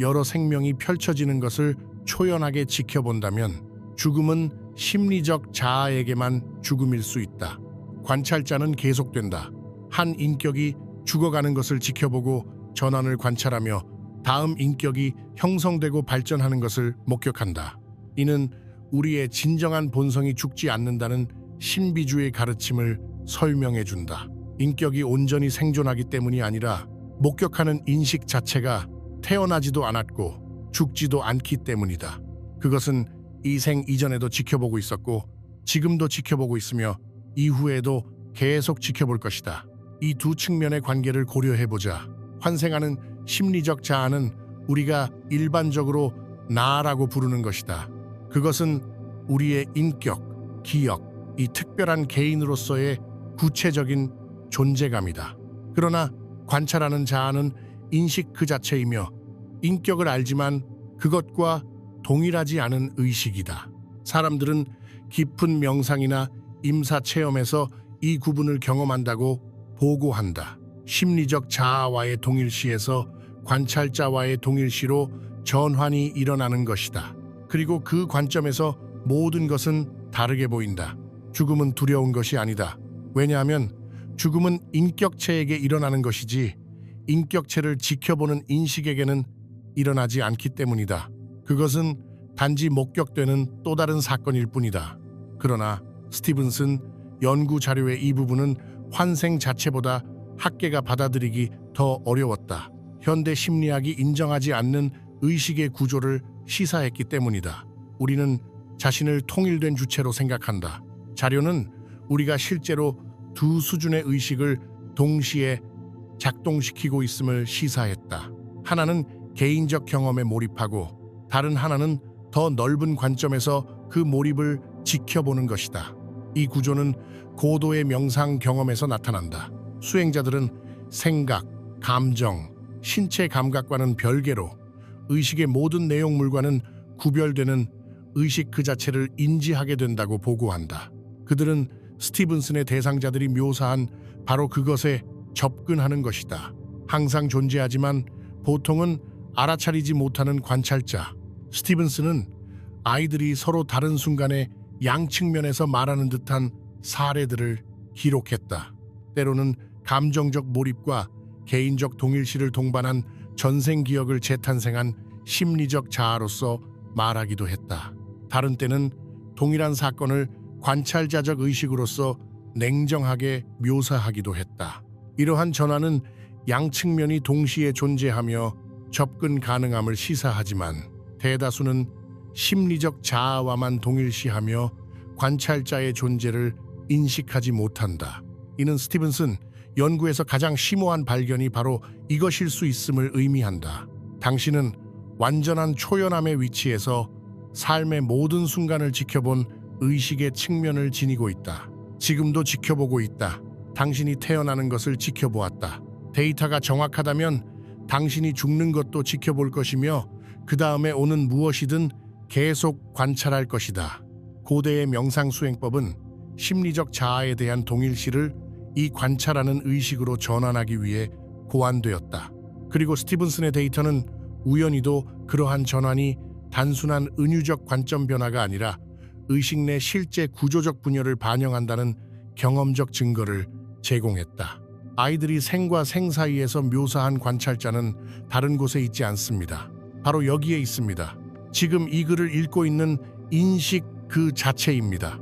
여러 생명이 펼쳐지는 것을 초연하게 지켜본다면 죽음은 심리적 자아에게만 죽음일 수 있다. 관찰자는 계속된다. 한 인격이 죽어가는 것을 지켜보고 전환을 관찰하며 다음 인격이 형성되고 발전하는 것을 목격한다. 이는 우리의 진정한 본성이 죽지 않는다는 신비주의 가르침을 설명해준다. 인격이 온전히 생존하기 때문이 아니라 목격하는 인식 자체가 태어나지도 않았고 죽지도 않기 때문이다. 그것은 이 생 이전에도 지켜보고 있었고 지금도 지켜보고 있으며 이후에도 계속 지켜볼 것이다. 이 두 측면의 관계를 고려해보자. 환생하는 심리적 자아는 우리가 일반적으로 나라고 부르는 것이다. 그것은 우리의 인격, 기억, 이 특별한 개인으로서의 구체적인 존재감이다. 그러나 관찰하는 자아는 인식 그 자체이며 인격을 알지만 그것과 동일하지 않은 의식이다. 사람들은 깊은 명상이나 임사 체험에서 이 구분을 경험한다고 보고한다. 심리적 자아와의 동일시에서 관찰자와의 동일시로 전환이 일어나는 것이다. 그리고 그 관점에서 모든 것은 다르게 보인다. 죽음은 두려운 것이 아니다. 왜냐하면 죽음은 인격체에게 일어나는 것이지 인격체를 지켜보는 인식에게는 일어나지 않기 때문이다. 그것은 단지 목격되는 또 다른 사건일 뿐이다. 그러나 스티븐슨 연구 자료의 이 부분은 환생 자체보다 학계가 받아들이기 더 어려웠다. 현대 심리학이 인정하지 않는 의식의 구조를 시사했기 때문이다. 우리는 자신을 통일된 주체로 생각한다. 자료는 우리가 실제로 두 수준의 의식을 동시에 작동시키고 있음을 시사했다. 하나는 개인적 경험에 몰입하고 다른 하나는 더 넓은 관점에서 그 몰입을 지켜보는 것이다. 이 구조는 고도의 명상 경험에서 나타난다. 수행자들은 생각, 감정, 신체 감각과는 별개로 의식의 모든 내용물과는 구별되는 의식 그 자체를 인지하게 된다고 보고한다. 그들은 스티븐슨의 대상자들이 묘사한 바로 그것에 접근하는 것이다. 항상 존재하지만 보통은 알아차리지 못하는 관찰자. 스티븐슨은 아이들이 서로 다른 순간에 양측면에서 말하는 듯한 사례들을 기록했다. 때로는 감정적 몰입과 개인적 동일시를 동반한 전생 기억을 재탄생한 심리적 자아로서 말하기도 했다. 다른 때는 동일한 사건을 관찰자적 의식으로서 냉정하게 묘사하기도 했다. 이러한 전환은 양측면이 동시에 존재하며 접근 가능함을 시사하지만 대다수는 심리적 자아와만 동일시하며 관찰자의 존재를 인식하지 못한다. 이는 스티븐슨 연구에서 가장 심오한 발견이 바로 이것일 수 있음을 의미한다. 당신은 완전한 초연함의 위치에서 삶의 모든 순간을 지켜본 의식의 측면을 지니고 있다. 지금도 지켜보고 있다. 당신이 태어나는 것을 지켜보았다. 데이터가 정확하다면 당신이 죽는 것도 지켜볼 것이며 그 다음에 오는 무엇이든 계속 관찰할 것이다. 고대의 명상수행법은 심리적 자아에 대한 동일시를 이 관찰하는 의식으로 전환하기 위해 고안되었다. 그리고 스티븐슨의 데이터는 우연히도 그러한 전환이 단순한 은유적 관점 변화가 아니라 의식 내 실제 구조적 분열을 반영한다는 경험적 증거를 제공했다. 아이들이 생과 생 사이에서 묘사한 관찰자는 다른 곳에 있지 않습니다. 바로 여기에 있습니다. 지금 이 글을 읽고 있는 인식 그 자체입니다.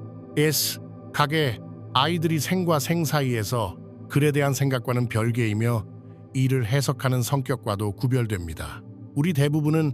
각의 아이들이 생과 생 사이에서 글에 대한 생각과는 별개이며 이를 해석하는 성격과도 구별됩니다. 우리 대부분은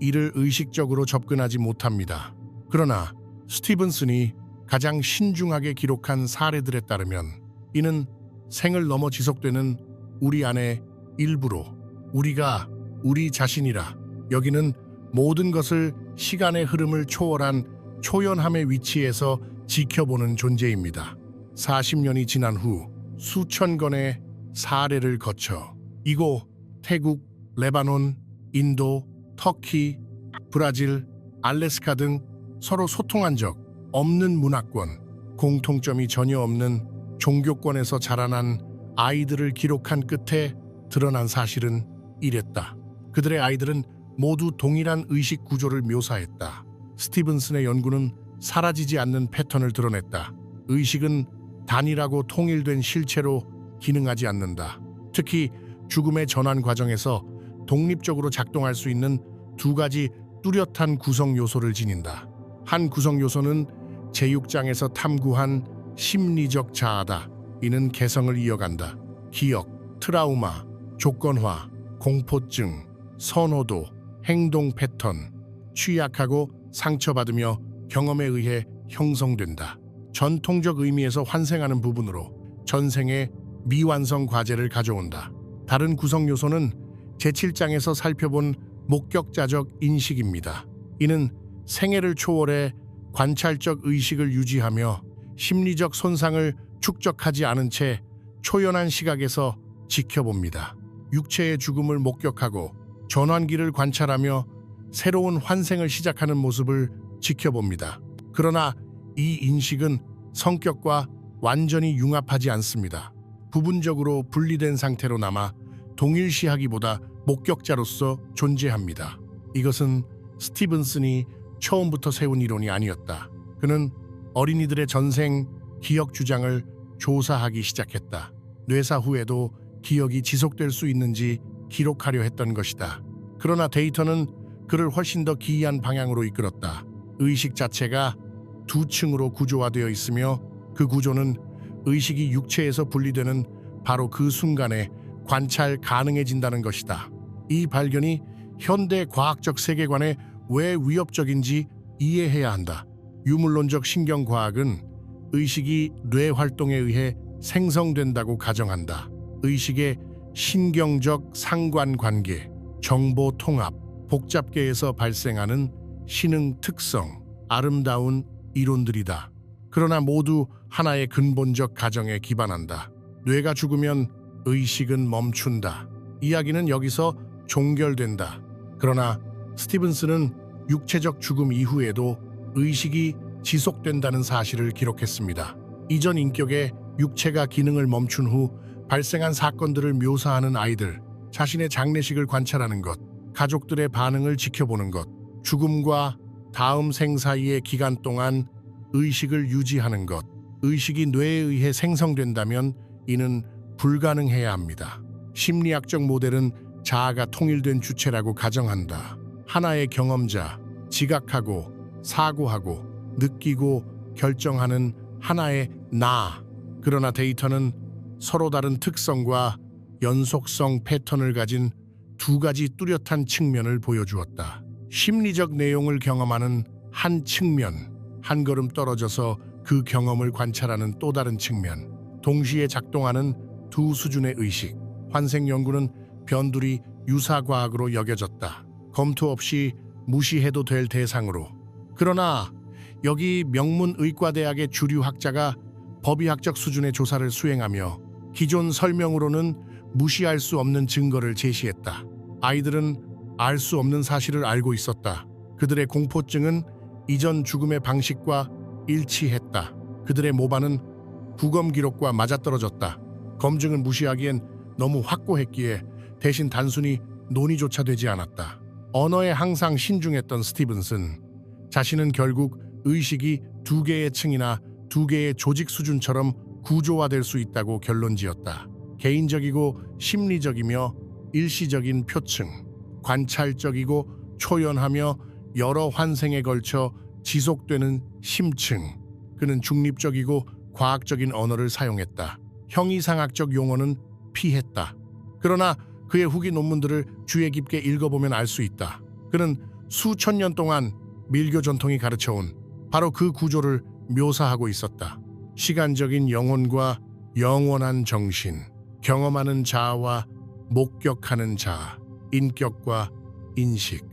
이를 의식적으로 접근하지 못합니다. 그러나 스티븐슨이 가장 신중하게 기록한 사례들에 따르면 이는 생을 넘어 지속되는 우리 안의 일부로 우리가 우리 자신이라 여기는 모든 것을 시간의 흐름을 초월한 초연함의 위치에서 지켜보는 존재입니다. 40년이 지난 후 수천 건의 사례를 거쳐 이곳, 태국, 레바논, 인도, 터키, 브라질, 알래스카 등 서로 소통한 적 없는 문화권, 공통점이 전혀 없는 종교권에서 자라난 아이들을 기록한 끝에 드러난 사실은 이랬다. 그들의 아이들은 모두 동일한 의식 구조를 묘사했다. 스티븐슨의 연구는 사라지지 않는 패턴을 드러냈다. 의식은 단일하고 통일된 실체로 기능하지 않는다. 특히 죽음의 전환 과정에서 독립적으로 작동할 수 있는 두 가지 뚜렷한 구성 요소를 지닌다. 한 구성 요소는 제6장에서 탐구한 심리적 자아다. 이는 개성을 이어간다. 기억, 트라우마, 조건화, 공포증, 선호도, 행동 패턴, 취약하고 상처받으며 경험에 의해 형성된다. 전통적 의미에서 환생하는 부분으로 전생의 미완성 과제를 가져온다. 다른 구성 요소는 제7장에서 살펴본 목격자적 인식입니다. 이는 생애를 초월해 관찰적 의식을 유지하며 심리적 손상을 축적하지 않은 채 초연한 시각에서 지켜봅니다. 육체의 죽음을 목격하고 전환기를 관찰하며 새로운 환생을 시작하는 모습을 지켜봅니다. 그러나 이 인식은 성격과 완전히 융합하지 않습니다. 부분적으로 분리된 상태로 남아 동일시하기보다 목격자로서 존재합니다. 이것은 스티븐슨이 처음부터 세운 이론이 아니었다. 그는 어린이들의 전생 기억 주장을 조사하기 시작했다. 뇌사 후에도 기억이 지속될 수 있는지 기록하려 했던 것이다. 그러나 데이터는 그를 훨씬 더 기이한 방향으로 이끌었다. 의식 자체가 두 층으로 구조화되어 있으며 그 구조는 의식이 육체에서 분리되는 바로 그 순간에 관찰 가능해진다는 것이다. 이 발견이 현대 과학적 세계관에 왜 위협적인지 이해해야 한다. 유물론적 신경과학은 의식이 뇌 활동에 의해 생성된다고 가정한다. 의식의 신경적 상관관계, 정보 통합, 복잡계에서 발생하는 신흥 특성, 아름다운 이론들이다. 그러나 모두 하나의 근본적 가정에 기반한다. 뇌가 죽으면 의식은 멈춘다. 이야기는 여기서 종결된다. 그러나 스티븐슨은 육체적 죽음 이후에도 의식이 지속된다는 사실을 기록했습니다. 이전 인격의 육체가 기능을 멈춘 후 발생한 사건들을 묘사하는 아이들, 자신의 장례식을 관찰하는 것, 가족들의 반응을 지켜보는 것, 죽음과 다음 생 사이의 기간 동안 의식을 유지하는 것, 의식이 뇌에 의해 생성된다면 이는 불가능해야 합니다. 심리학적 모델은 자아가 통일된 주체라고 가정한다. 하나의 경험자, 지각하고 사고하고 느끼고 결정하는 하나의 나. 그러나 데이터는 서로 다른 특성과 연속성 패턴을 가진 두 가지 뚜렷한 측면을 보여주었다. 심리적 내용을 경험하는 한 측면, 한 걸음 떨어져서 그 경험을 관찰하는 또 다른 측면, 동시에 작동하는 두 수준의 의식. 환생 연구는 변두리 유사과학으로 여겨졌다. 검토 없이 무시해도 될 대상으로. 그러나 여기 명문 의과대학의 주류 학자가 법의학적 수준의 조사를 수행하며 기존 설명으로는 무시할 수 없는 증거를 제시했다. 아이들은 알 수 없는 사실을 알고 있었다. 그들의 공포증은 이전 죽음의 방식과 일치했다. 그들의 모반은 부검 기록과 맞아떨어졌다. 검증을 무시하기엔 너무 확고했기에 대신 단순히 논의조차 되지 않았다. 언어에 항상 신중했던 스티븐슨, 자신은 결국 의식이 두 개의 층이나 두 개의 조직 수준처럼 구조화될 수 있다고 결론지었다. 개인적이고 심리적이며 일시적인 표층, 관찰적이고 초연하며 여러 환생에 걸쳐 지속되는 심층. 그는 중립적이고 과학적인 언어를 사용했다. 형이상학적 용어는 피했다. 그러나 그의 후기 논문들을 주의 깊게 읽어보면 알 수 있다. 그는 수천 년 동안 밀교 전통이 가르쳐온 바로 그 구조를 묘사하고 있었다. 시간적인 영혼과 영원한 정신, 경험하는 자아와 목격하는 자아, 인격과 인식.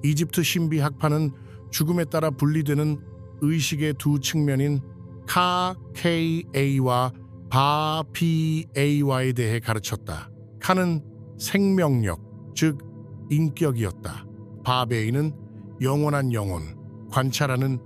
이집트 신비학파는 죽음에 따라 분리되는 의식의 두 측면인 카, K-A와 바, P-A와에 대해 가르쳤다. 카는 생명력, 즉 인격이었다. 바베이는 영원한 영혼, 관찰하는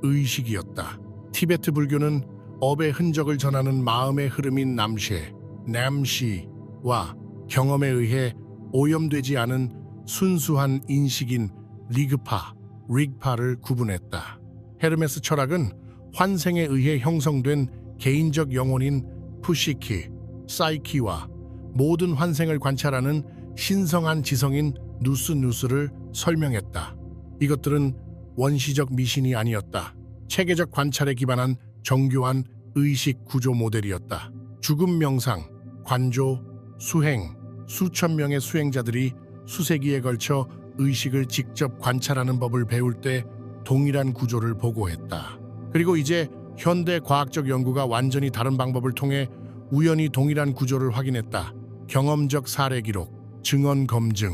의식이었다. 티베트 불교는 업의 흔적을 전하는 마음의 흐름인 남쉐, 남시와 경험에 의해 오염되지 않은 순수한 인식인 리그파, 릭파를 구분했다. 헤르메스 철학은 환생에 의해 형성된 개인적 영혼인 푸시키, 사이키와 모든 환생을 관찰하는 신성한 지성인 누스누스를 설명했다. 이것들은 원시적 미신이 아니었다. 체계적 관찰에 기반한 정교한 의식 구조 모델이었다. 죽음 명상, 관조, 수행, 수천 명의 수행자들이 수세기에 걸쳐 의식을 직접 관찰하는 법을 배울 때 동일한 구조를 보고했다. 그리고 이제 현대 과학적 연구가 완전히 다른 방법을 통해 우연히 동일한 구조를 확인했다. 경험적 사례 기록, 증언 검증,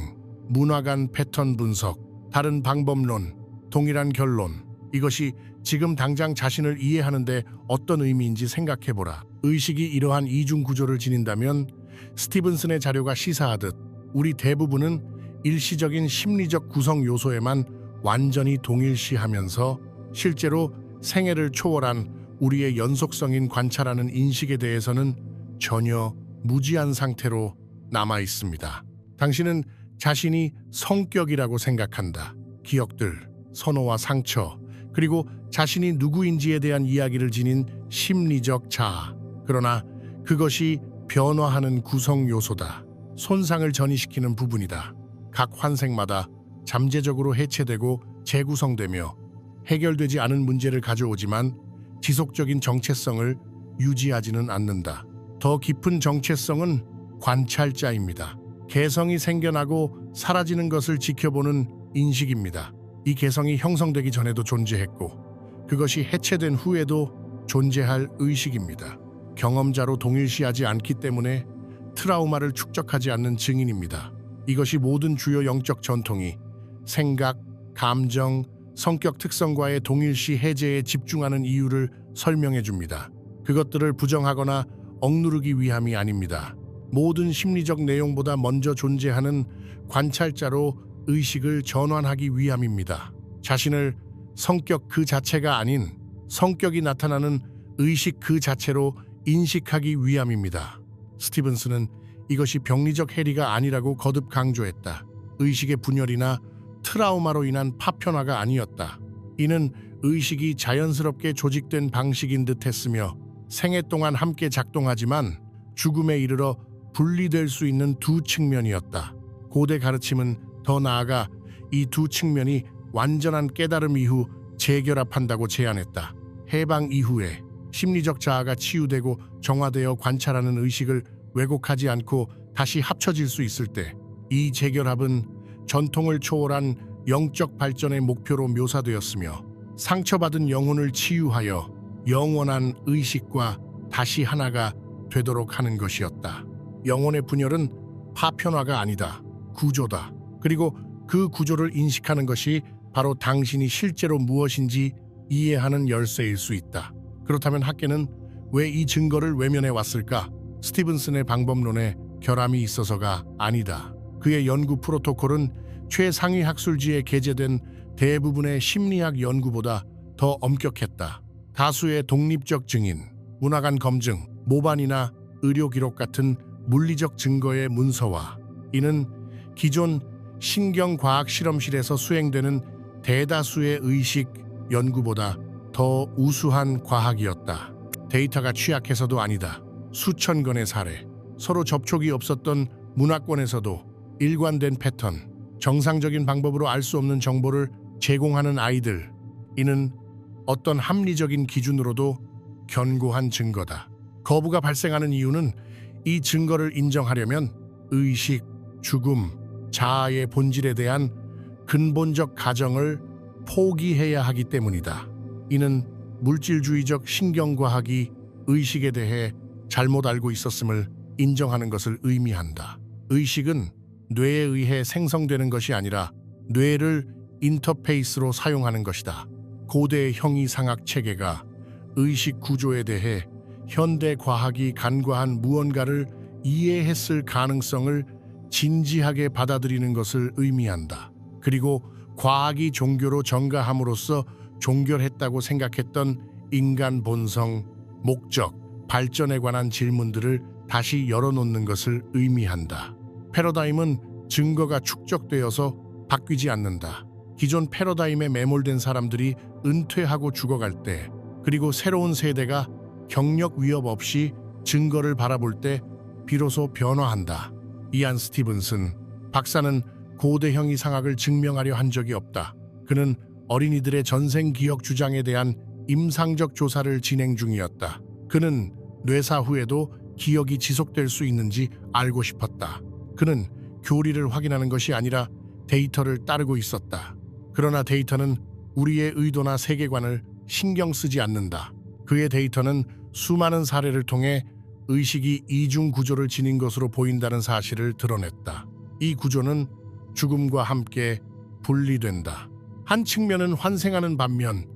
문화간 패턴 분석, 다른 방법론, 동일한 결론. 이것이 지금 당장 자신을 이해하는데 어떤 의미인지 생각해보라. 의식이 이러한 이중 구조를 지닌다면 스티븐슨의 자료가 시사하듯 우리 대부분은 일시적인 심리적 구성 요소에만 완전히 동일시하면서 실제로 생애를 초월한 우리의 연속성인 관찰하는 인식에 대해서는 전혀 무지한 상태로 남아 있습니다. 당신은 자신이 성격이라고 생각한다. 기억들, 선호와 상처, 그리고 자신이 누구인지에 대한 이야기를 지닌 심리적 자아. 그러나 그것이 변화하는 구성 요소다. 손상을 전이시키는 부분이다. 각 환생마다 잠재적으로 해체되고 재구성되며 해결되지 않은 문제를 가져오지만 지속적인 정체성을 유지하지는 않는다. 더 깊은 정체성은 관찰자입니다. 개성이 생겨나고 사라지는 것을 지켜보는 인식입니다. 이 개성이 형성되기 전에도 존재했고 그것이 해체된 후에도 존재할 의식입니다. 경험자로 동일시하지 않기 때문에 트라우마를 축적하지 않는 증인입니다. 이것이 모든 주요 영적 전통이 생각, 감정, 성격 특성과의 동일시 해제에 집중하는 이유를 설명해 줍니다. 그것들을 부정하거나 억누르기 위함이 아닙니다. 모든 심리적 내용보다 먼저 존재하는 관찰자로 의식을 전환하기 위함입니다. 자신을 성격 그 자체가 아닌 성격이 나타나는 의식 그 자체로 인식하기 위함입니다. 스티븐스는 이것이 병리적 해리가 아니라고 거듭 강조했다. 의식의 분열이나 트라우마로 인한 파편화가 아니었다. 이는 의식이 자연스럽게 조직된 방식인 듯 했으며 생애 동안 함께 작동하지만 죽음에 이르러 분리될 수 있는 두 측면이었다. 고대 가르침은 더 나아가 이 두 측면이 완전한 깨달음 이후 재결합한다고 제안했다. 해방 이후에 심리적 자아가 치유되고 정화되어 관찰하는 의식을 왜곡하지 않고 다시 합쳐질 수 있을 때 이 재결합은 전통을 초월한 영적 발전의 목표로 묘사되었으며 상처받은 영혼을 치유하여 영원한 의식과 다시 하나가 되도록 하는 것이었다. 영혼의 분열은 파편화가 아니다. 구조다. 그리고 그 구조를 인식하는 것이 바로 당신이 실제로 무엇인지 이해하는 열쇠일 수 있다. 그렇다면 학계는 왜 이 증거를 외면해 왔을까? 스티븐슨의 방법론에 결함이 있어서가 아니다. 그의 연구 프로토콜은 최상위 학술지에 게재된 대부분의 심리학 연구보다 더 엄격했다. 다수의 독립적 증인, 문화관 검증, 모반이나 의료 기록 같은 물리적 증거의 문서와 이는 기존 신경과학 실험실에서 수행되는 대다수의 의식 연구보다 더 우수한 과학이었다. 데이터가 취약해서도 아니다. 수천 건의 사례, 서로 접촉이 없었던 문화권에서도 일관된 패턴, 정상적인 방법으로 알 수 없는 정보를 제공하는 아이들, 이는 어떤 합리적인 기준으로도 견고한 증거다. 거부가 발생하는 이유는 이 증거를 인정하려면 의식, 죽음, 자아의 본질에 대한 근본적 가정을 포기해야 하기 때문이다. 이는 물질주의적 신경과학이 의식에 대해 잘못 알고 있었음을 인정하는 것을 의미한다. 의식은 뇌에 의해 생성되는 것이 아니라 뇌를 인터페이스로 사용하는 것이다. 고대 형이상학 체계가 의식 구조에 대해 현대 과학이 간과한 무언가를 이해했을 가능성을 진지하게 받아들이는 것을 의미한다. 그리고 과학이 종교로 전가함으로써 종결했다고 생각했던 인간 본성, 목적, 발전에 관한 질문들을 다시 열어놓는 것을 의미한다. 패러다임은 증거가 축적되어서 바뀌지 않는다. 기존 패러다임에 매몰된 사람들이 은퇴하고 죽어갈 때, 그리고 새로운 세대가 경력 위협 없이 증거를 바라볼 때 비로소 변화한다. 이안 스티븐슨 박사는 고대 형이상학을 증명하려 한 적이 없다. 그는 어린이들의 전생 기억 주장에 대한 임상적 조사를 진행 중이었다. 그는 뇌사 후에도 기억이 지속될 수 있는지 알고 싶었다. 그는 교리를 확인하는 것이 아니라 데이터를 따르고 있었다. 그러나 데이터는 우리의 의도나 세계관을 신경 쓰지 않는다. 그의 데이터는 수많은 사례를 통해 의식이 이중 구조를 지닌 것으로 보인다는 사실을 드러냈다. 이 구조는 죽음과 함께 분리된다. 한 측면은 환생하는 반면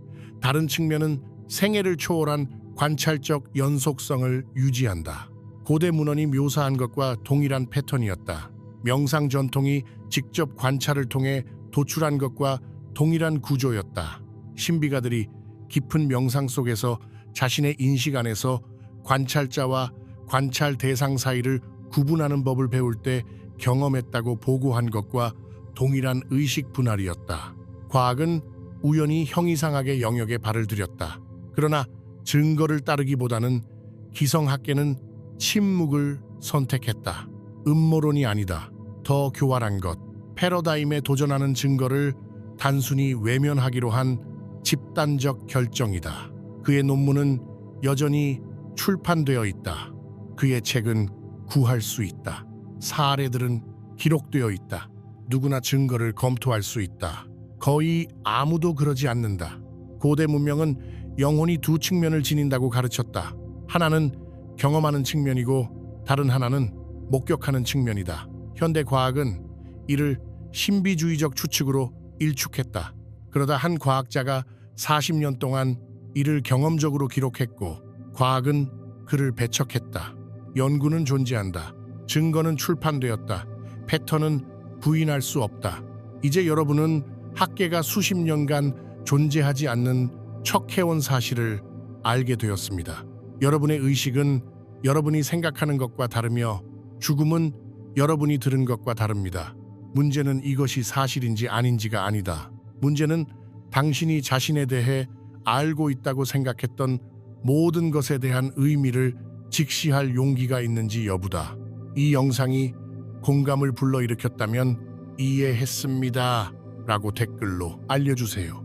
다른 측면은 생애를 초월한 관찰적 연속성을 유지한다. 고대 문헌이 묘사한 것과 동일한 패턴이었다. 명상 전통이 직접 관찰을 통해 도출한 것과 동일한 구조였다. 신비가들이 깊은 명상 속에서 자신의 인식 안에서 관찰자와 관찰 대상 사이를 구분하는 법을 배울 때 경험했다고 보고한 것과 동일한 의식 분할이었다. 과학은 우연히 형이상학의 영역에 발을 들였다. 그러나 증거를 따르기보다는 기성학계는 침묵을 선택했다. 음모론이 아니다. 더 교활한 것. 패러다임에 도전하는 증거를 단순히 외면하기로 한 집단적 결정이다. 그의 논문은 여전히 출판되어 있다. 그의 책은 구할 수 있다. 사례들은 기록되어 있다. 누구나 증거를 검토할 수 있다. 거의 아무도 그러지 않는다. 고대 문명은 영혼이 두 측면을 지닌다고 가르쳤다. 하나는 경험하는 측면이고 다른 하나는 목격하는 측면이다. 현대 과학은 이를 신비주의적 추측으로 일축했다. 그러다 한 과학자가 40년 동안 이를 경험적으로 기록했고 과학은 그를 배척했다. 연구는 존재한다. 증거는 출판되었다. 패턴은 부인할 수 없다. 이제 여러분은 학계가 수십 년간 존재하지 않는 척해온 사실을 알게 되었습니다. 여러분의 의식은 여러분이 생각하는 것과 다르며 죽음은 여러분이 들은 것과 다릅니다. 문제는 이것이 사실인지 아닌지가 아니다. 문제는 당신이 자신에 대해 알고 있다고 생각했던 모든 것에 대한 의미를 직시할 용기가 있는지 여부다. 이 영상이 공감을 불러일으켰다면 이해했습니다 라고 댓글로 알려주세요.